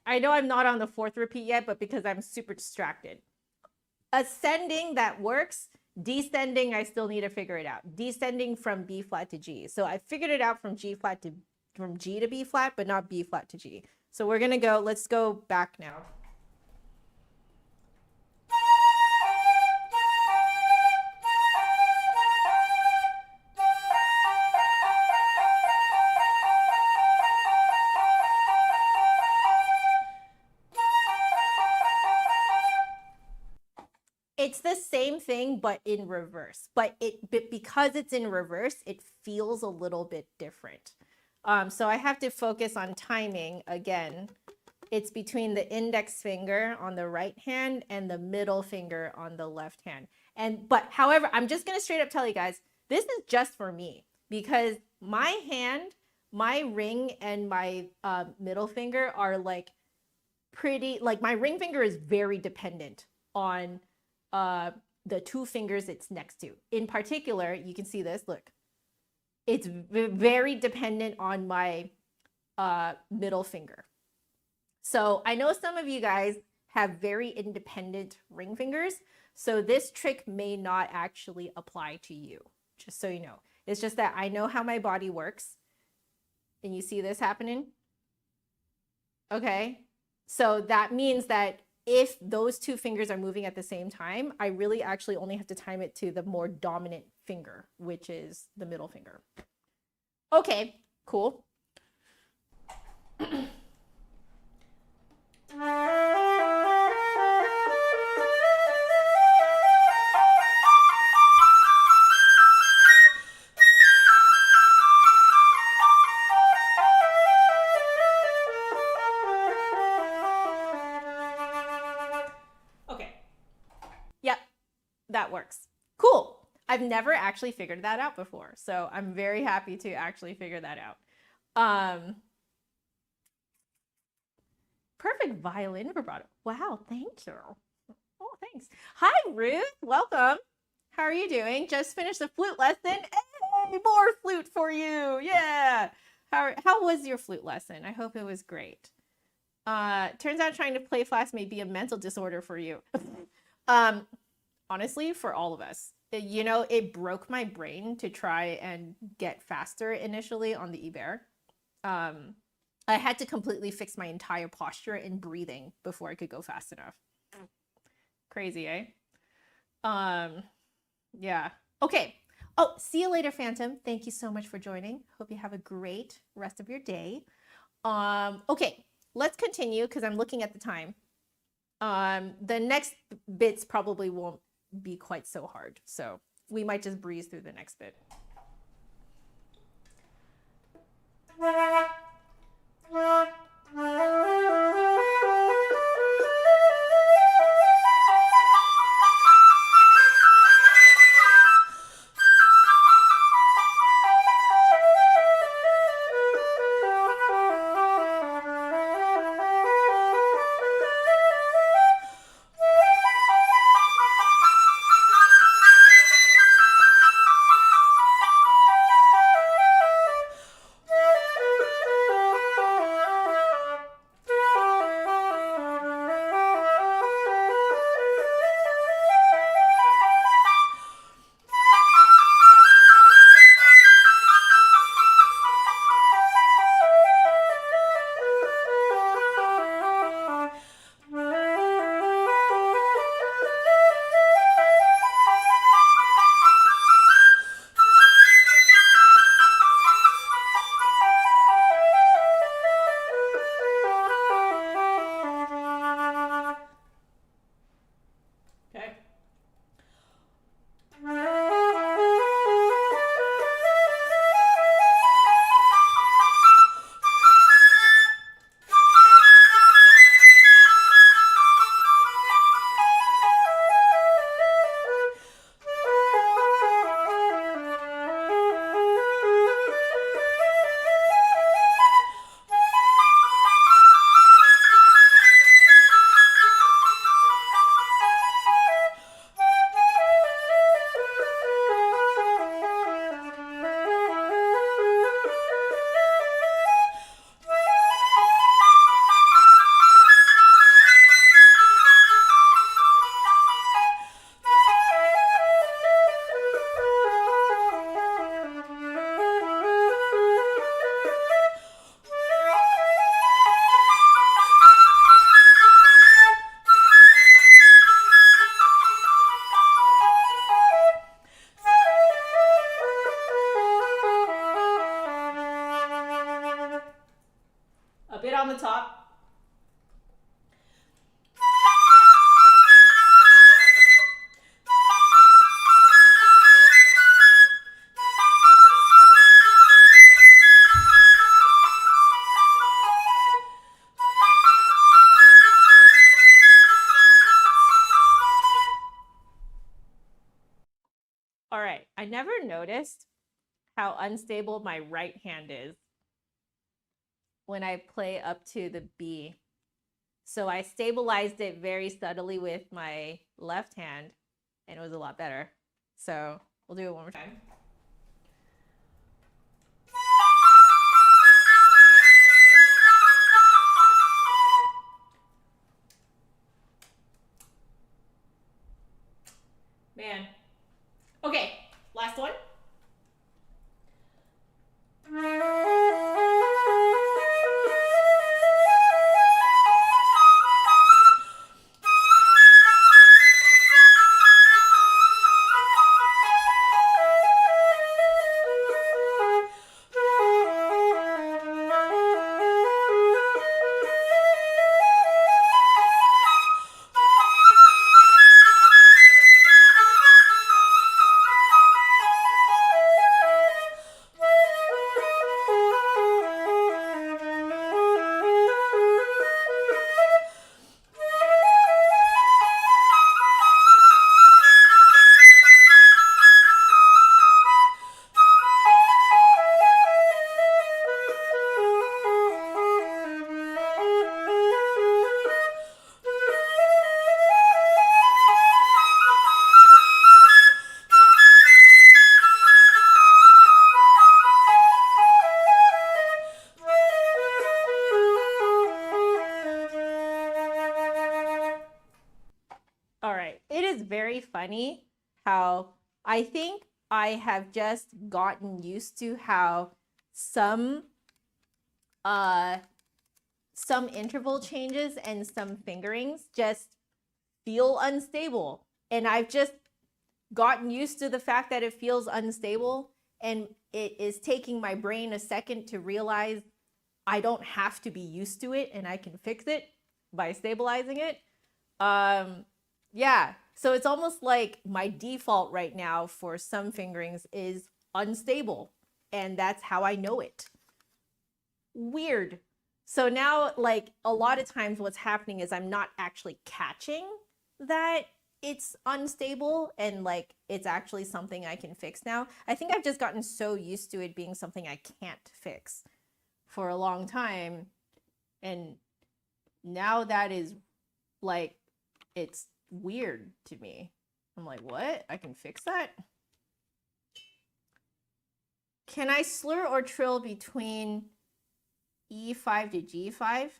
I know I'm not on the fourth repeat yet, but because I'm super distracted. Ascending, that works. Descending, I still need to figure it out. Descending from B flat to G. So I figured it out from G to B flat, but not B flat to G. So we're gonna go, let's go back now. It's the same thing, but in reverse. But because it's in reverse, it feels a little bit different. So I have to focus on timing again. It's between the index finger on the right hand and the middle finger on the left hand. But however, I'm just gonna straight up tell you guys, this is just for me, because my hand, my ring, and my middle finger are like pretty, like my ring finger is very dependent on the two fingers it's next to. In particular, you can see this, look. It's very dependent on my middle finger. So I know some of you guys have very independent ring fingers, so this trick may not actually apply to you, just so you know. It's just that I know how my body works. And you see this happening? Okay. So that means that if those two fingers are moving at the same time, I really actually only have to time it to the more dominant finger, which is the middle finger. Okay, cool. That works. Cool. I've never actually figured that out before, so I'm very happy to actually figure that out. Perfect violin vibrato. Wow, thank you. Oh, thanks. Hi, Ruth. Welcome. How are you doing? Just finished the flute lesson. Hey, more flute for you. Yeah. How was your flute lesson? I hope it was great. Turns out trying to play fast may be a mental disorder for you. Honestly, for all of us. You know, it broke my brain to try and get faster initially on the Ibert. I had to completely fix my entire posture and breathing before I could go fast enough. Crazy, eh? Yeah. Okay. Oh, see you later, Phantom. Thank you so much for joining. Hope you have a great rest of your day. Okay, let's continue because I'm looking at the time. The next bits probably won't be quite so hard, so we might just breeze through the next bit. On the top. All right, I never noticed how unstable my right hand is when I play up to the B. So I stabilized it very subtly with my left hand, and it was a lot better. So we'll do it one more time. Man. Okay, last one. All right. It is very funny how I think I have just gotten used to how some interval changes and some fingerings just feel unstable. And I've just gotten used to the fact that it feels unstable, and it is taking my brain a second to realize I don't have to be used to it and I can fix it by stabilizing it. Yeah, so it's almost like my default right now for some fingerings is unstable, and that's how I know it. Weird. So now, like, a lot of times what's happening is I'm not actually catching that it's unstable and like it's actually something I can fix now. I think I've just gotten so used to it being something I can't fix for a long time, and now that is like, it's weird to me. I'm like, what? I can fix that? Can I slur or trill between E5 to G5?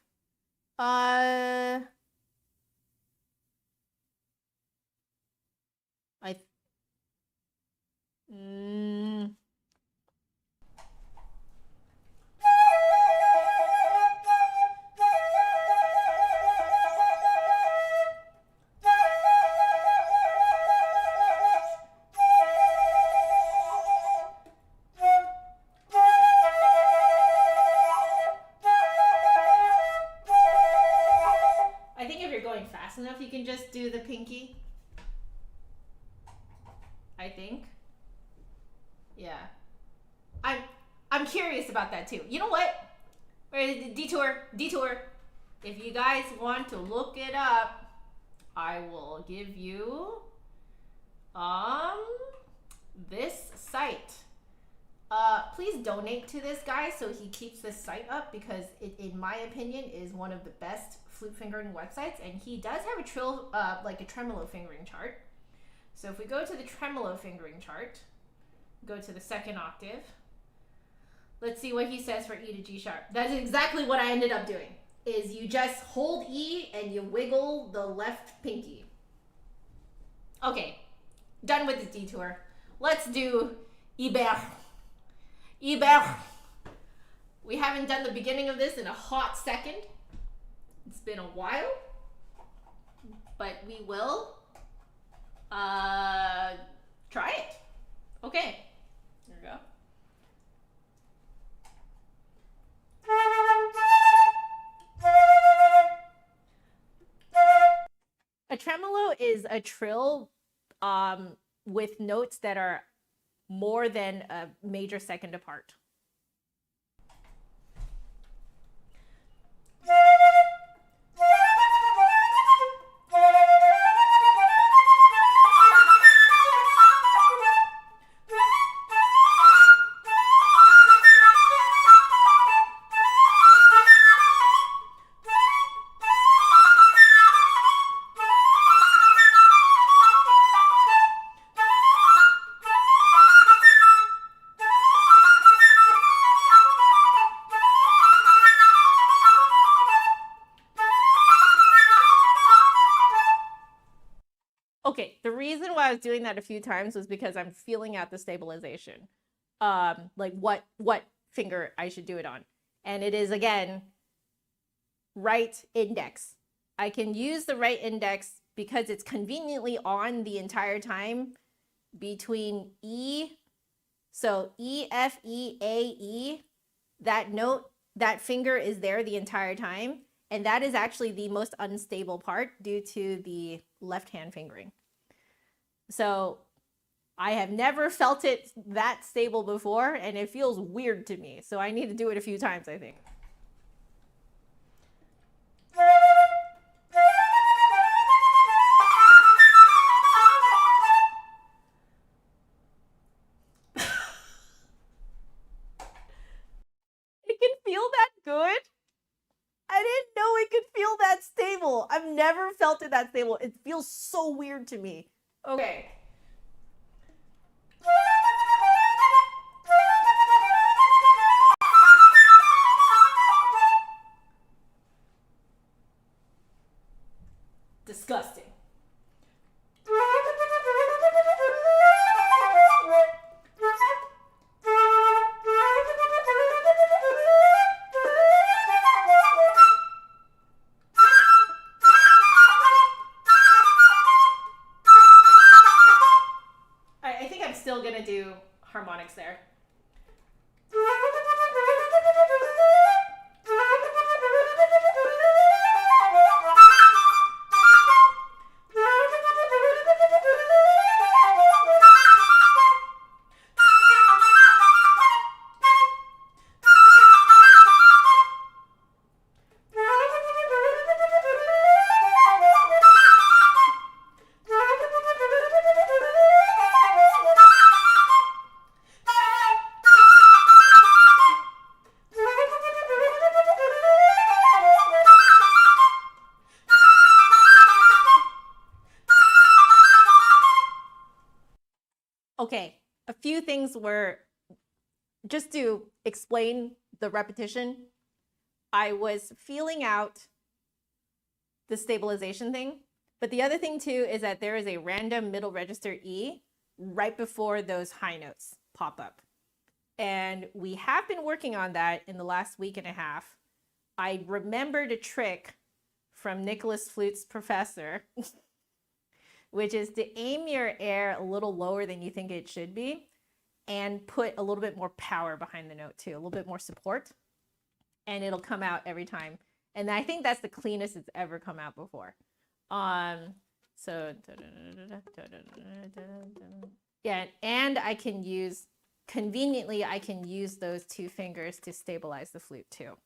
I think if you're going fast enough, you can just do the pinky. I think. Yeah. I'm curious about that too. You know what? Detour. If you guys want to look it up, I will give you this site. Please donate to this guy so he keeps this site up, because it, in my opinion, is one of the best flute fingering websites, and he does have a trill, like a tremolo fingering chart. So if we go to the tremolo fingering chart, go to the second octave, let's see what he says for E to G sharp. That's exactly what I ended up doing, is you just hold E and you wiggle the left pinky. Okay, done with the detour. Let's do Ibert. Ibert. We haven't done the beginning of this in a hot second. It's been a while, but we will try it. Okay, here we go. A tremolo is a trill with notes that are more than a major second apart. Okay, the reason why I was doing that a few times was because I'm feeling out the stabilization. Like what finger I should do it on. And it is, again, right index. I can use the right index because it's conveniently on the entire time between E. So E, F, E, A, E, that note, that finger is there the entire time. And that is actually the most unstable part due to the left hand fingering. So I have never felt it that stable before, and it feels weird to me. So I need to do it a few times, I think. It can feel that good? I didn't know it could feel that stable. I've never felt it that stable. It feels so weird to me. Okay. Disgusting. I think I'm still gonna do harmonics there. Okay, a few things were, just to explain the repetition, I was feeling out the stabilization thing. But the other thing too is that there is a random middle register E right before those high notes pop up. And we have been working on that in the last week and a half. I remembered a trick from Nicholas Flute's professor, which is to aim your air a little lower than you think it should be and put a little bit more power behind the note too, a little bit more support, and it'll come out every time. And I think that's the cleanest it's ever come out before. So yeah, and I can use, conveniently, I can use those two fingers to stabilize the flute too.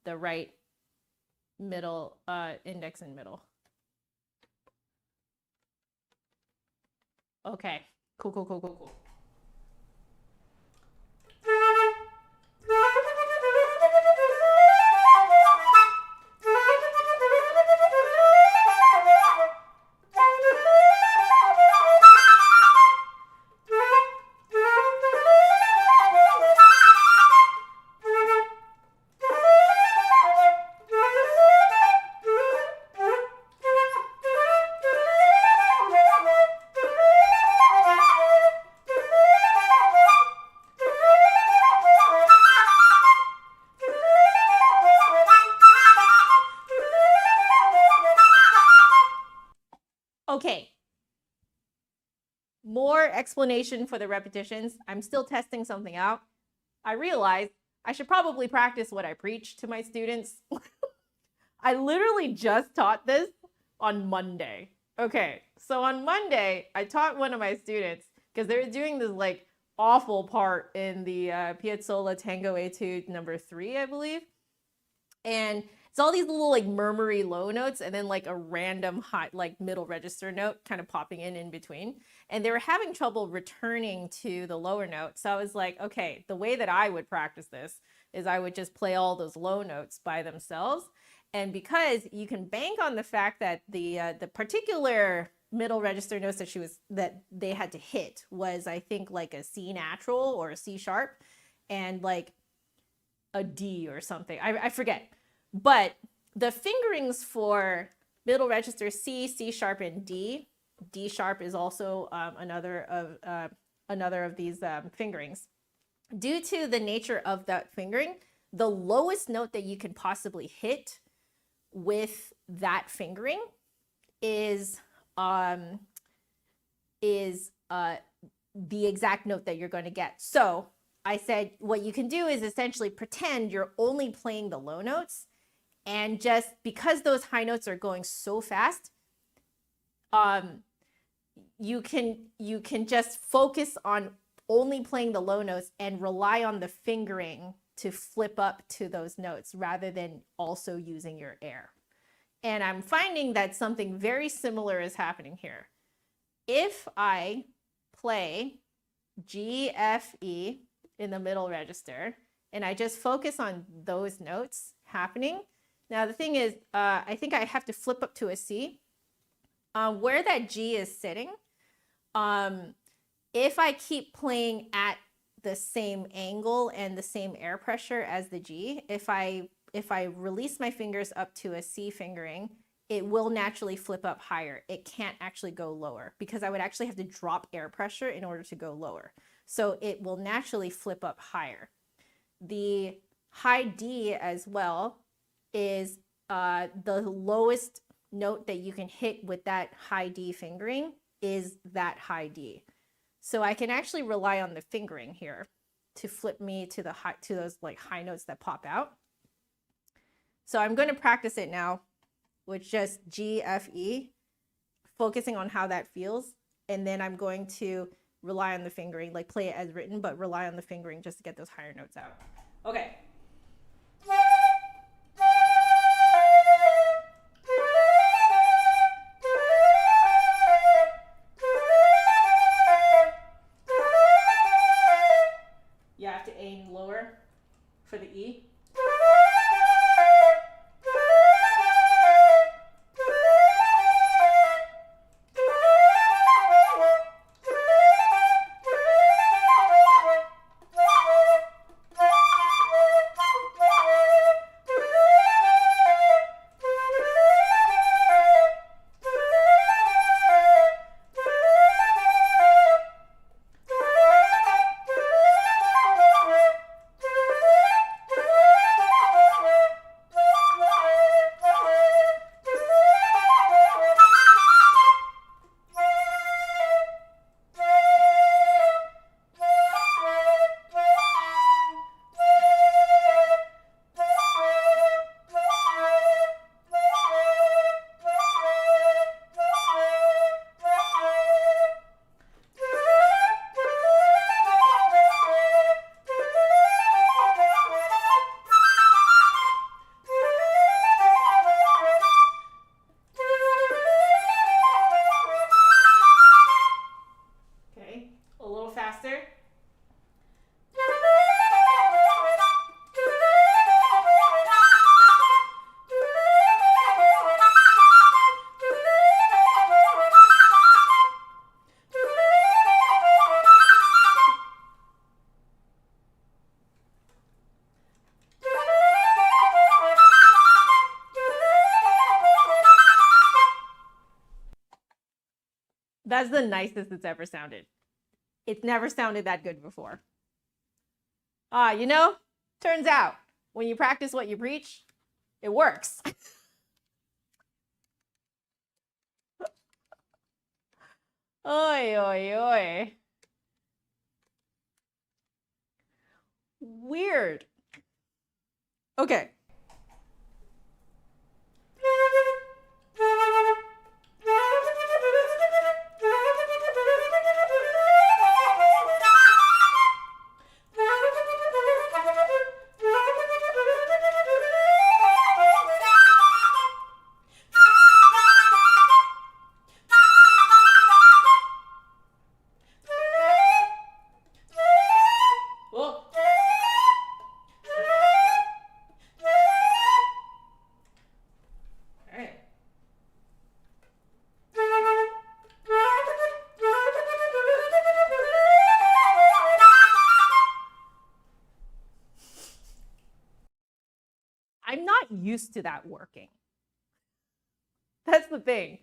The right, middle, index and middle. Okay, cool, cool, cool, cool, cool. Okay. More explanation for the repetitions. I'm still testing something out. I realized I should probably practice what I preach to my students. I literally just taught this on Monday. Okay, so on Monday, I taught one of my students because they were doing this like awful part in the Piazzolla Tango Etude number 3, I believe. And it's all these little like murmury low notes and then like a random high, like middle register note kind of popping in between. And they were having trouble returning to the lower note. So I was like, okay, the way that I would practice this is I would just play all those low notes by themselves. And because you can bank on the fact that the particular middle register notes that they had to hit was, I think, like a C natural or a C sharp and like a D or something. I forget. But the fingerings for middle register C, C sharp, and D D sharp is also another of these fingerings. Due to the nature of that fingering, the lowest note that you can possibly hit with that fingering is the exact note that you're going to get. So I said what you can do is essentially pretend you're only playing the low notes, and just because those high notes are going so fast, you can just focus on only playing the low notes and rely on the fingering to flip up to those notes rather than also using your air. And I'm finding that something very similar is happening here. If I play G, F, E in the middle register, and I just focus on those notes happening. Now the thing is, I think I have to flip up to a C. Where that G is sitting, if I keep playing at the same angle and the same air pressure as the G, if I release my fingers up to a C fingering, it will naturally flip up higher. It can't actually go lower because I would actually have to drop air pressure in order to go lower. So it will naturally flip up higher. The high D as well is the lowest note that you can hit with that high D fingering is that high D. So I can actually rely on the fingering here to flip me to those like high notes that pop out. So I'm going to practice it now with just G, F, E, focusing on how that feels. And then I'm going to rely on the fingering, like play it as written, but rely on the fingering just to get those higher notes out. Okay. You have to aim lower for the E. That's the nicest it's ever sounded. It's never sounded that good before. You know, turns out when you practice what you preach, it works. Oy, oy, oy. Weird. Okay. I'm not used to that working. That's the thing.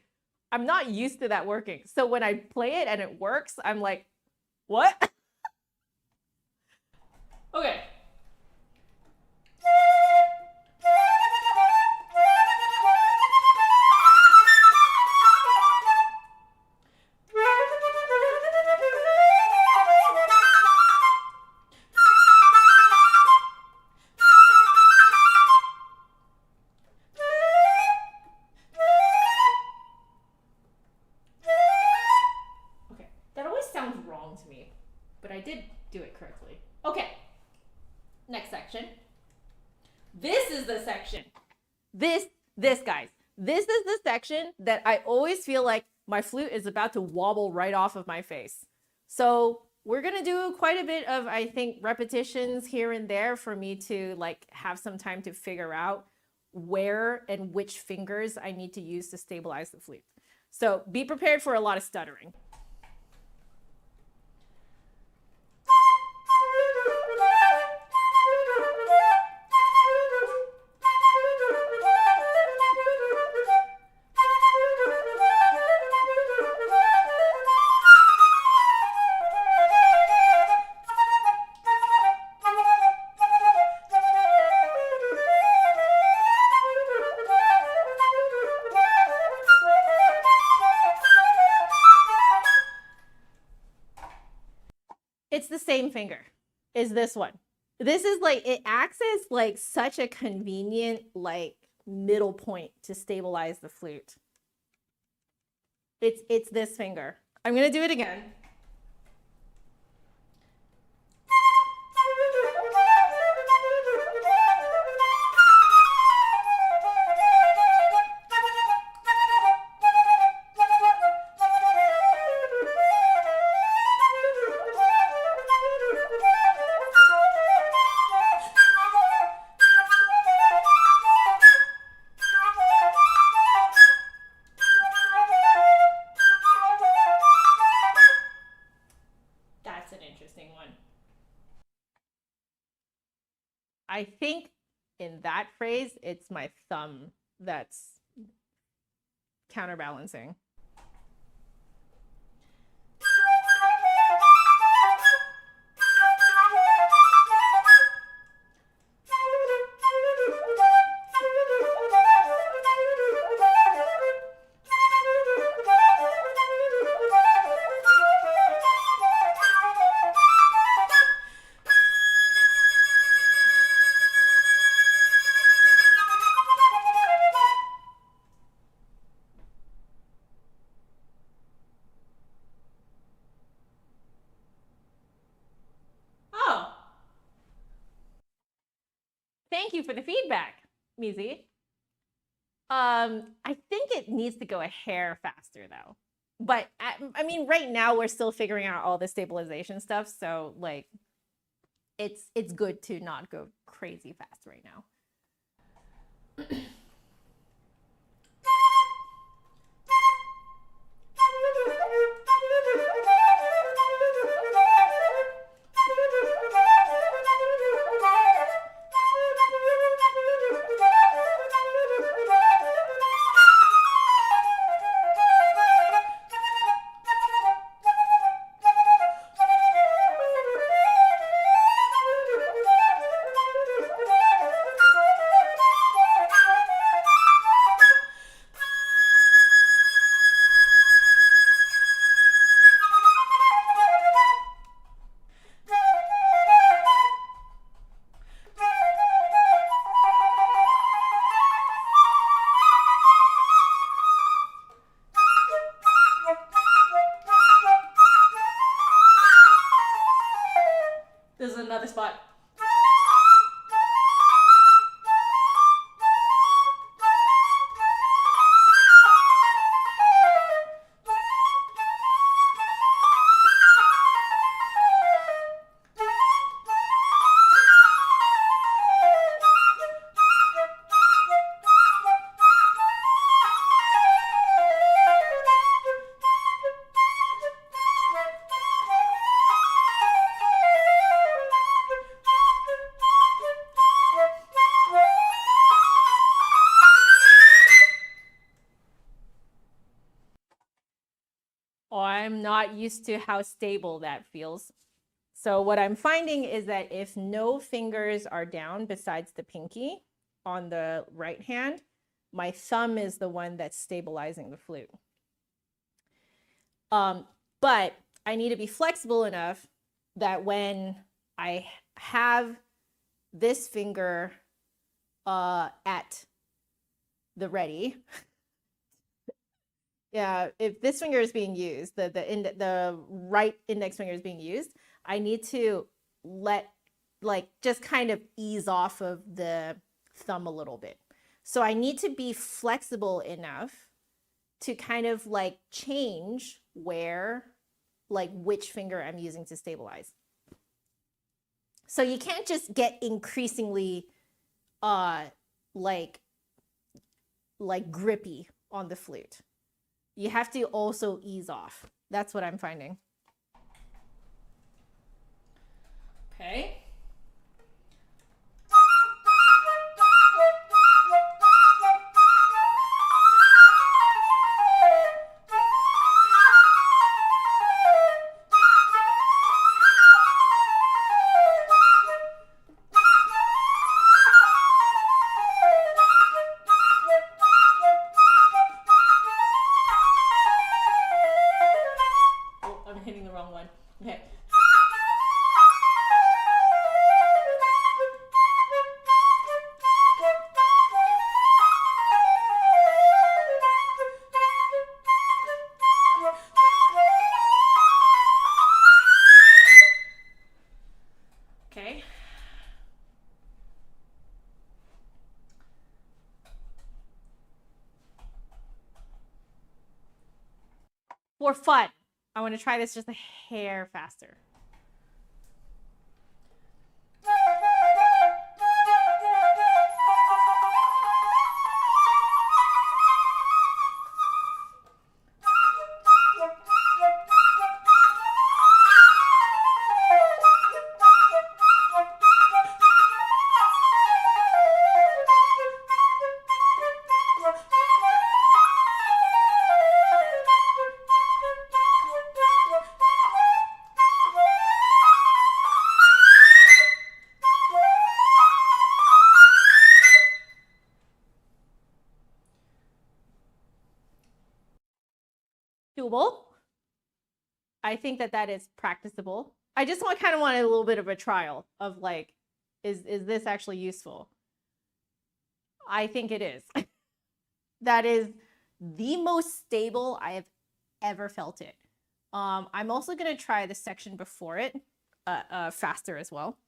I'm not used to that working. So when I play it and it works, I'm like, what? Okay. Okay, that always sounds wrong to me, but I did do it correctly. Okay, next section. This is the section. This guys, this is the section that I always feel like my flute is about to wobble right off of my face. So we're gonna do quite a bit of, I think, repetitions here and there for me to like have some time to figure out where and which fingers I need to use to stabilize the flute. So be prepared for a lot of stuttering. It's the same finger is this one. This is like, it acts as like such a convenient like middle point to stabilize the flute. It's this finger. I'm gonna do it again. I think in that phrase, it's my thumb that's counterbalancing. Thank you for the feedback, Mizi. I think it needs to go a hair faster though. But I mean, right now we're still figuring out all the stabilization stuff. So like, it's good to not go crazy fast right now. I'm not used to how stable that feels. So what I'm finding is that if no fingers are down besides the pinky on the right hand, my thumb is the one that's stabilizing the flute. But I need to be flexible enough that when I have this finger at the ready, yeah, if this finger is being used, the right index finger is being used, I need to just kind of ease off of the thumb a little bit. So I need to be flexible enough to kind of like change which finger I'm using to stabilize. So you can't just get increasingly like grippy on the flute. You have to also ease off. That's what I'm finding. Okay. For fun, I want to try this just a hair faster. Doable. I think that is practicable. I just kind of want a little bit of a trial of like, is this actually useful? I think it is. That is the most stable I have ever felt it. I'm also going to try the section before it faster as well.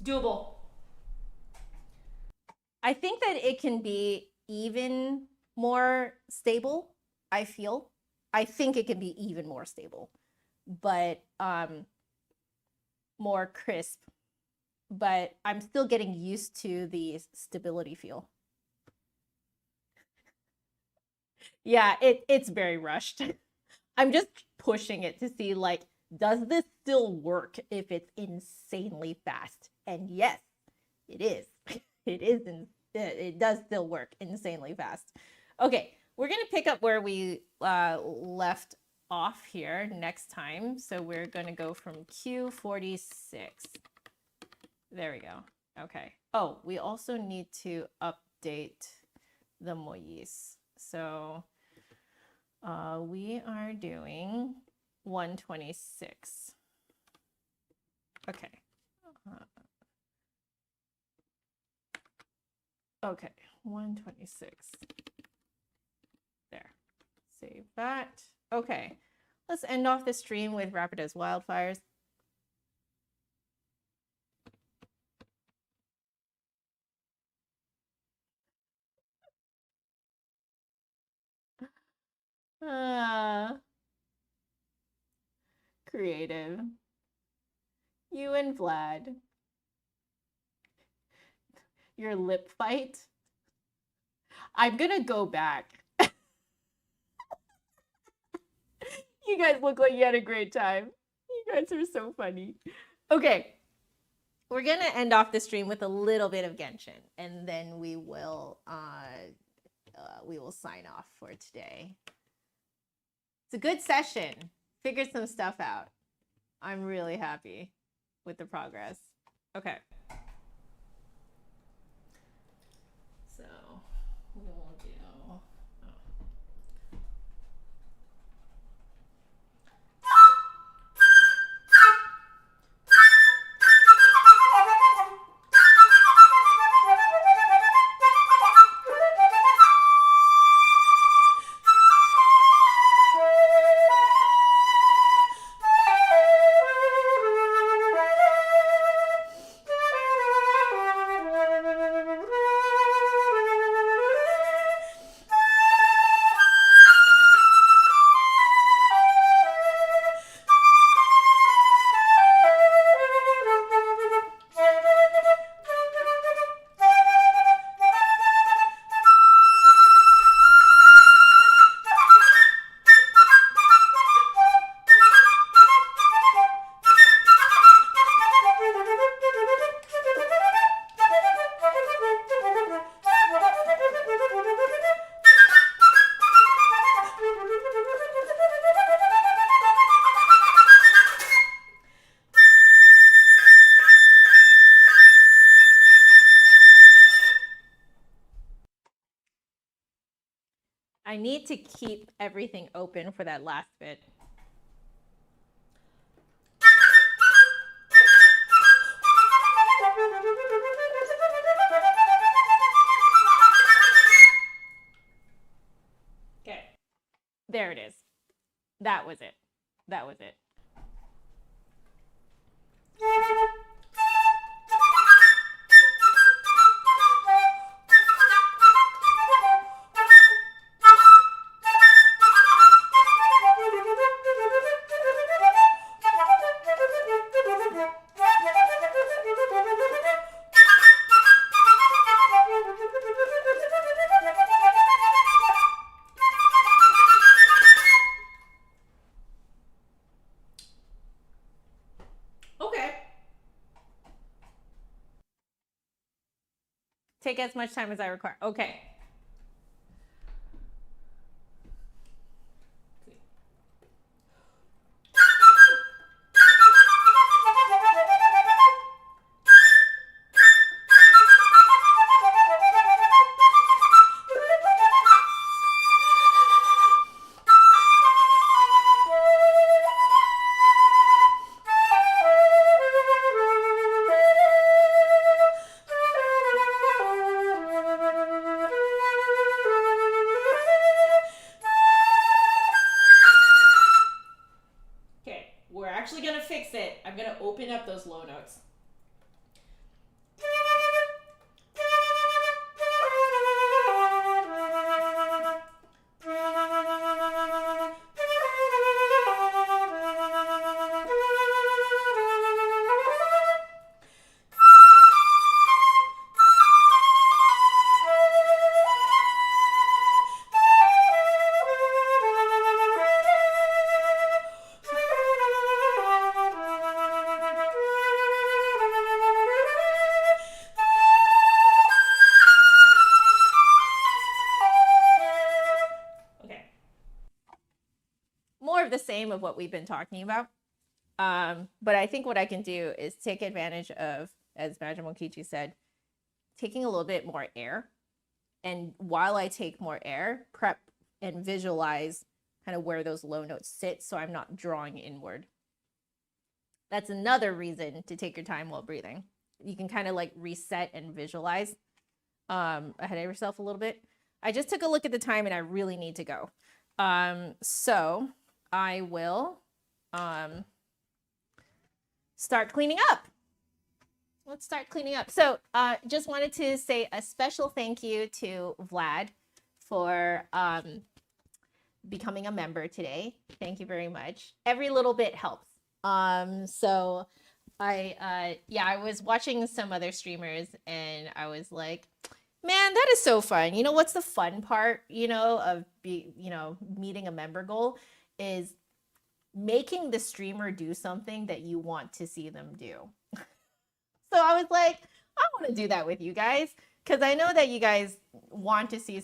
Doable. I think that it can be even more stable, I feel. I think it can be even more stable, but more crisp. But I'm still getting used to the stability feel. Yeah, it's very rushed. I'm just pushing it to see like, does this still work if it's insanely fast? And yes, it is. It is. It does still work insanely fast. Okay, we're gonna pick up where we left off here next time. So we're gonna go from Q46. There we go. Okay. Oh, we also need to update the moyis. So we are doing 126. Okay. Okay, 126. There. Save that. Okay. Let's end off the stream with Rapid as Wildfires. Creative. You and Vlad. Your lip fight. I'm gonna go back. You guys look like you had a great time. You guys are so funny. Okay. We're gonna end off the stream with a little bit of Genshin, and then we will sign off for today. It's a good session. Figured some stuff out. I'm really happy with the progress. Okay. So we'll do. I need to keep everything open for that last bit. Okay. There it is. That was it. That was it. Take as much time as I require. Okay. Those low notes. The same of what we've been talking about, but I think what I can do is take advantage of, as Majamokichi said, taking a little bit more air, and while I take more air, prep and visualize kind of where those low notes sit so I'm not drawing inward. That's another reason to take your time while breathing. You can kind of like reset and visualize ahead of yourself a little bit. I just took a look at the time and I really need to go, so I will start cleaning up. Let's start cleaning up. So just wanted to say a special thank you to Vlad for becoming a member today. Thank you very much. Every little bit helps. So I was watching some other streamers and I was like, man, that is so fun. You know what's the fun part, of meeting a member goal is making the streamer do something that you want to see them do. So I was like, I want to do that with you guys because I know that you guys want to see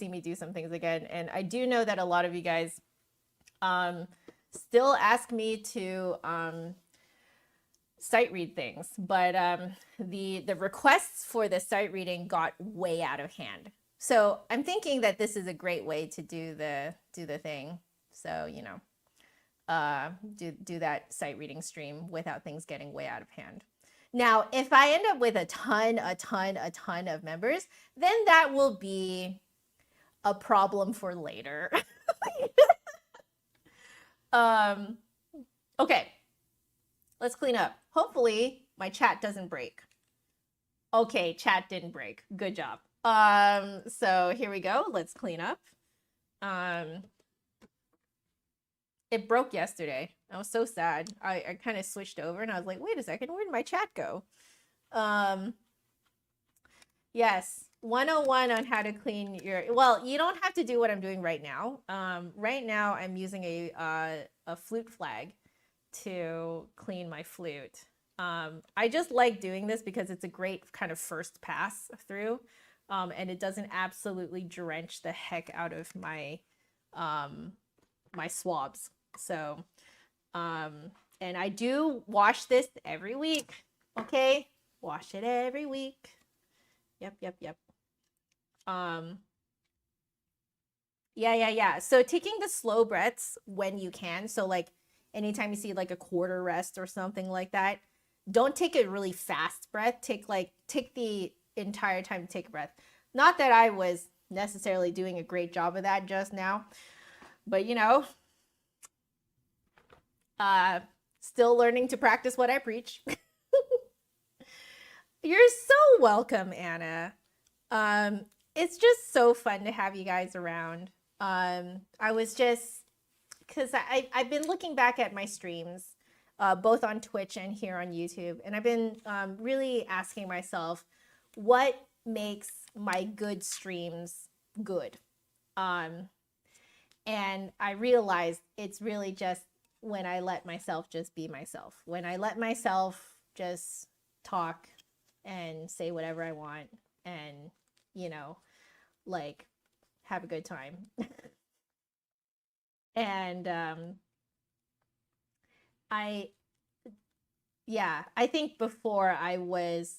me do some things again. And I do know that a lot of you guys still ask me to sight read things, but the requests for the sight reading got way out of hand. So I'm thinking that this is a great way to do the thing. So do that sight reading stream without things getting way out of hand. Now, if I end up with a ton of members, then that will be a problem for later. Okay, let's clean up. Hopefully my chat doesn't break. Okay, chat didn't break. Good job. So here we go. Let's clean up. It broke yesterday. I was so sad. I kind of switched over and I was like, wait a second, where did my chat go? Yes, 101 on how to clean your, well, you don't have to do what I'm doing right now. Right now I'm using a flute flag to clean my flute. I just like doing this because it's a great kind of first pass through, and it doesn't absolutely drench the heck out of my my swabs. So, and I do wash this every week. Okay, wash it every week. Yep. Yeah. So taking the slow breaths when you can. So like anytime you see like a quarter rest or something like that, don't take a really fast breath. Take the entire time to take a breath. Not that I was necessarily doing a great job of that just now, but still learning to practice what I preach. You're so welcome, Anna. It's just so fun to have you guys around. I was just, because I've been looking back at my streams, both on Twitch and here on YouTube, and I've been really asking myself, what makes my good streams good? And I realized it's really just when I let myself just be myself. When I let myself just talk and say whatever I want and, like have a good time. And I think before I was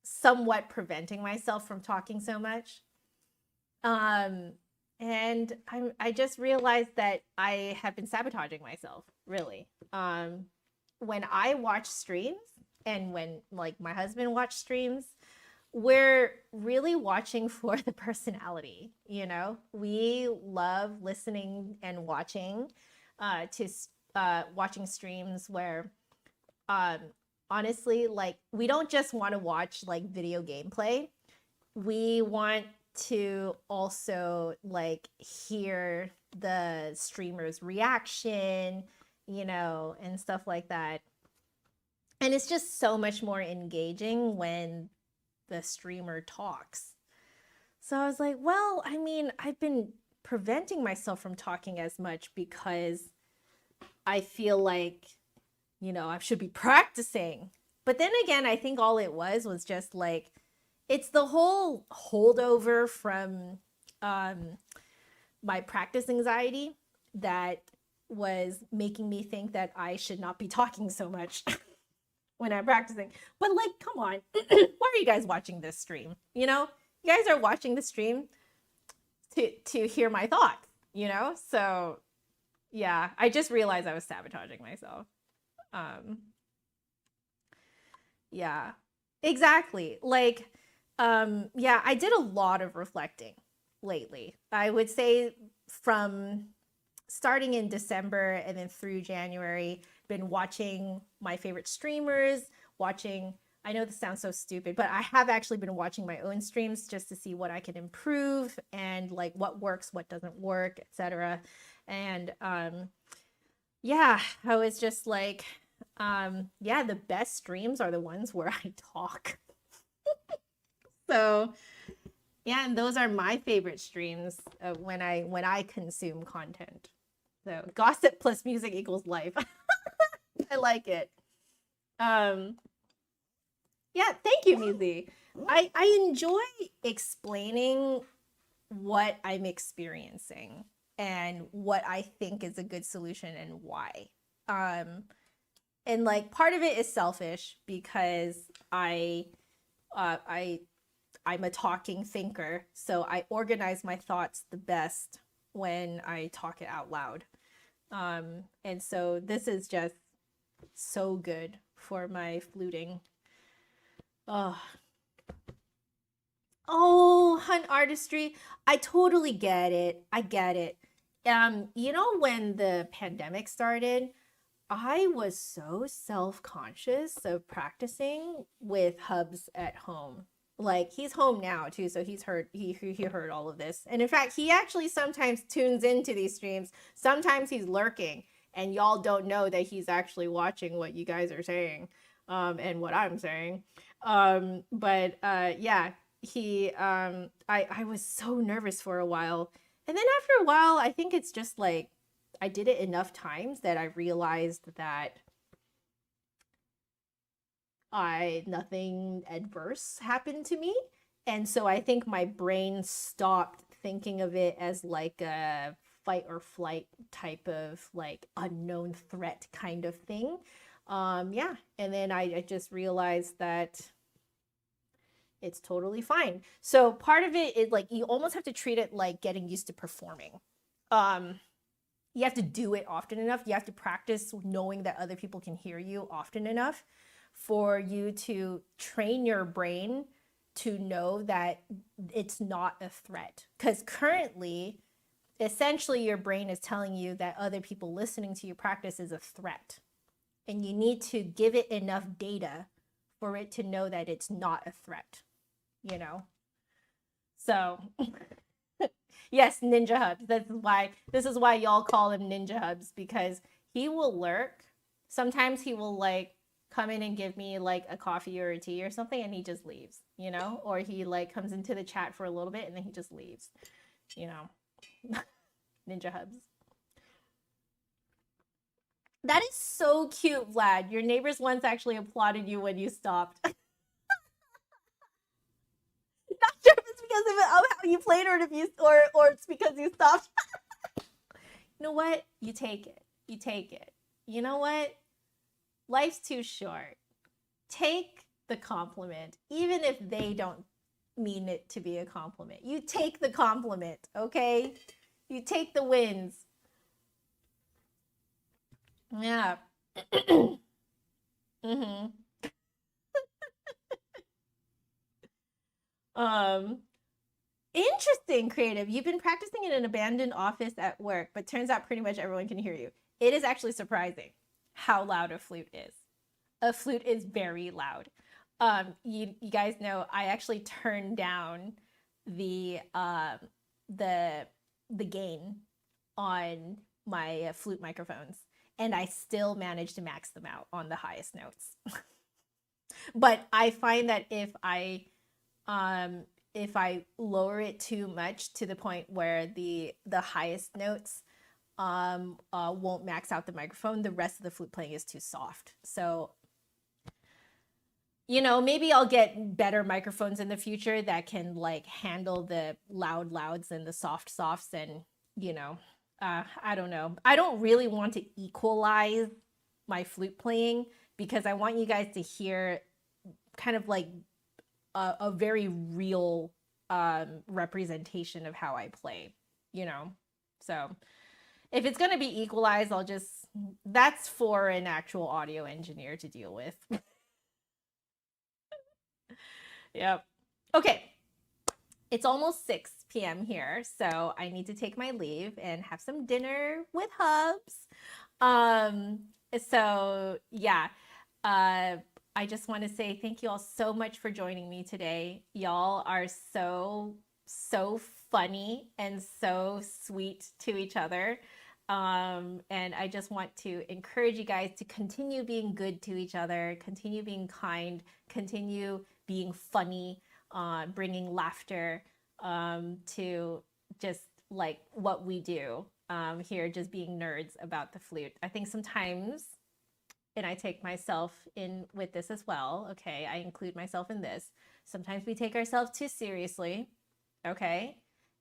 somewhat preventing myself from talking so much. And I just realized that I have been sabotaging myself, really. When I watch streams and when like my husband watch streams, we're really watching for the personality. We love listening and watching watching streams where honestly, like, we don't just want to watch like video gameplay. We want to also like hear the streamer's reaction, and stuff like that. And it's just so much more engaging when the streamer talks. So I was like, well, I mean, I've been preventing myself from talking as much because I feel like, I should be practicing. But then again, I think all it was just like, it's the whole holdover from my practice anxiety that was making me think that I should not be talking so much when I'm practicing. But like, come on, why are you guys watching this stream? You guys are watching the stream to hear my thoughts, So yeah, I just realized I was sabotaging myself. Yeah, exactly. Like, I did a lot of reflecting lately. I would say from starting in December and then through January, been watching my favorite streamers, watching I know this sounds so stupid, but I have actually been watching my own streams just to see what I can improve and like what works, what doesn't work, etc. And yeah, I was just like, yeah, the best streams are the ones where I talk. So yeah, and those are my favorite streams when I consume content. So gossip plus music equals life. I like it. Um, yeah, thank you, Mizi. I enjoy explaining what I'm experiencing and what I think is a good solution and why. And like part of it is selfish because I I'm a talking thinker, so I organize my thoughts the best when I talk it out loud. And so this is just so good for my fluting. Oh, oh, hunt artistry. I totally get it. I get it. You know, when the pandemic started, I was so self-conscious of practicing with Hubs at home. Like he's home now too, so he heard all of this. And in fact, he actually sometimes tunes into these streams. Sometimes he's lurking, and y'all don't know that he's actually watching what you guys are saying, and what I'm saying. But yeah, I was so nervous for a while, and then after a while, I think it's just like I did it enough times that I realized that nothing adverse happened to me. And so I think my brain stopped thinking of it as like a fight or flight type of like unknown threat kind of thing. Yeah. And then I just realized that it's totally fine. So part of it is like you almost have to treat it like getting used to performing. You have to do it often enough. You have to practice knowing that other people can hear you often enough for you to train your brain to know that it's not a threat. Because currently, essentially, your brain is telling you that other people listening to you practice is a threat. And you need to give it enough data for it to know that it's not a threat, you know? So, yes, Ninja Hubs. This is why y'all call him Ninja Hubs, because he will lurk. Sometimes he will like come in and give me like a coffee or a tea or something, and he just leaves, you know? Or he like comes into the chat for a little bit and then he just leaves, you know? Ninja Hubs. That is so cute, Vlad. Your neighbors once actually applauded you when you stopped. Not sure if it's because of how you played or if you or it's because you stopped. You know what? You take it. You take it. You know what? Life's too short. Take the compliment, even if they don't mean it to be a compliment. You take the compliment, okay? You take the wins. Yeah. Mm-hmm. Interesting, creative. You've been practicing in an abandoned office at work, but turns out pretty much everyone can hear you. It is actually surprising how loud a flute is. A flute is very loud. You guys know I actually turned down the gain on my flute microphones, and I still managed to max them out on the highest notes. But I find that if I lower it too much to the point where the highest notes won't max out the microphone, the rest of the flute playing is too soft. So, you know, maybe I'll get better microphones in the future that can like handle the loud louds and the soft softs, and you know, I don't know. I don't really want to equalize my flute playing because I want you guys to hear kind of like a very real representation of how I play, you know? So if it's going to be equalized, that's for an actual audio engineer to deal with. Yep. Okay. It's almost 6 p.m. here, so I need to take my leave and have some dinner with Hubs. So yeah, I just want to say thank you all so much for joining me today. Y'all are so, so funny and so sweet to each other. And I just want to encourage you guys to continue being good to each other, continue being kind, continue being funny, bringing laughter to just like what we do here, just being nerds about the flute. I think sometimes, and I take myself in with this as well, okay, I include myself in this. Sometimes we take ourselves too seriously, okay,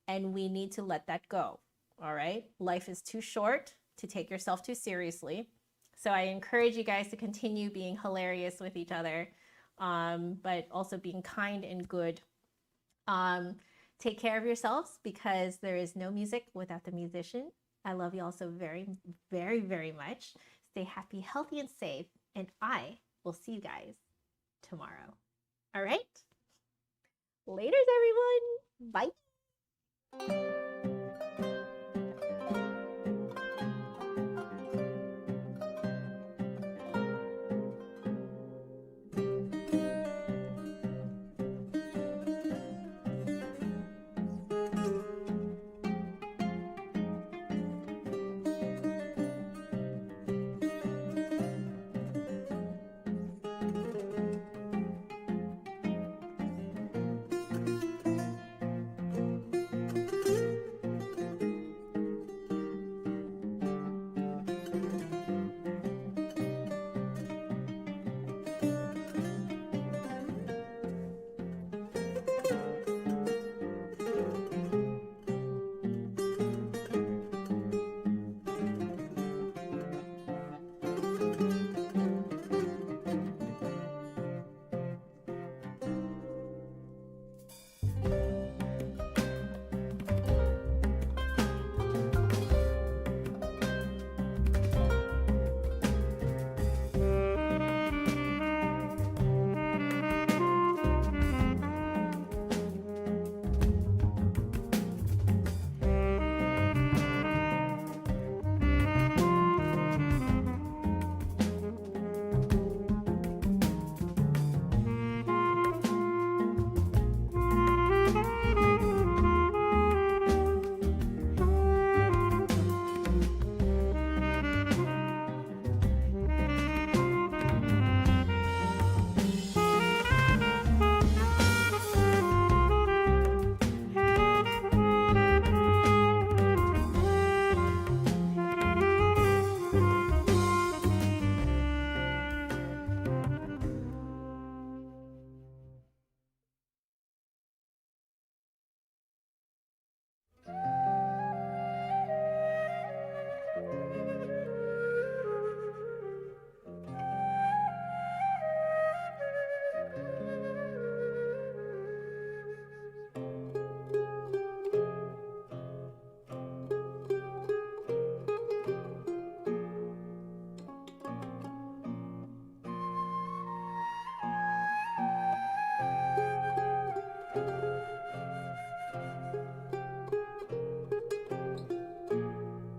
and we need to let that go. All right, life is too short to take yourself too seriously. So I encourage you guys to continue being hilarious with each other, but also being kind and good. Take care of yourselves because there is no music without the musician. I love you all so very, very, very much. Stay happy, healthy, and safe. And I will see you guys tomorrow. All right? Laters, everyone. Bye.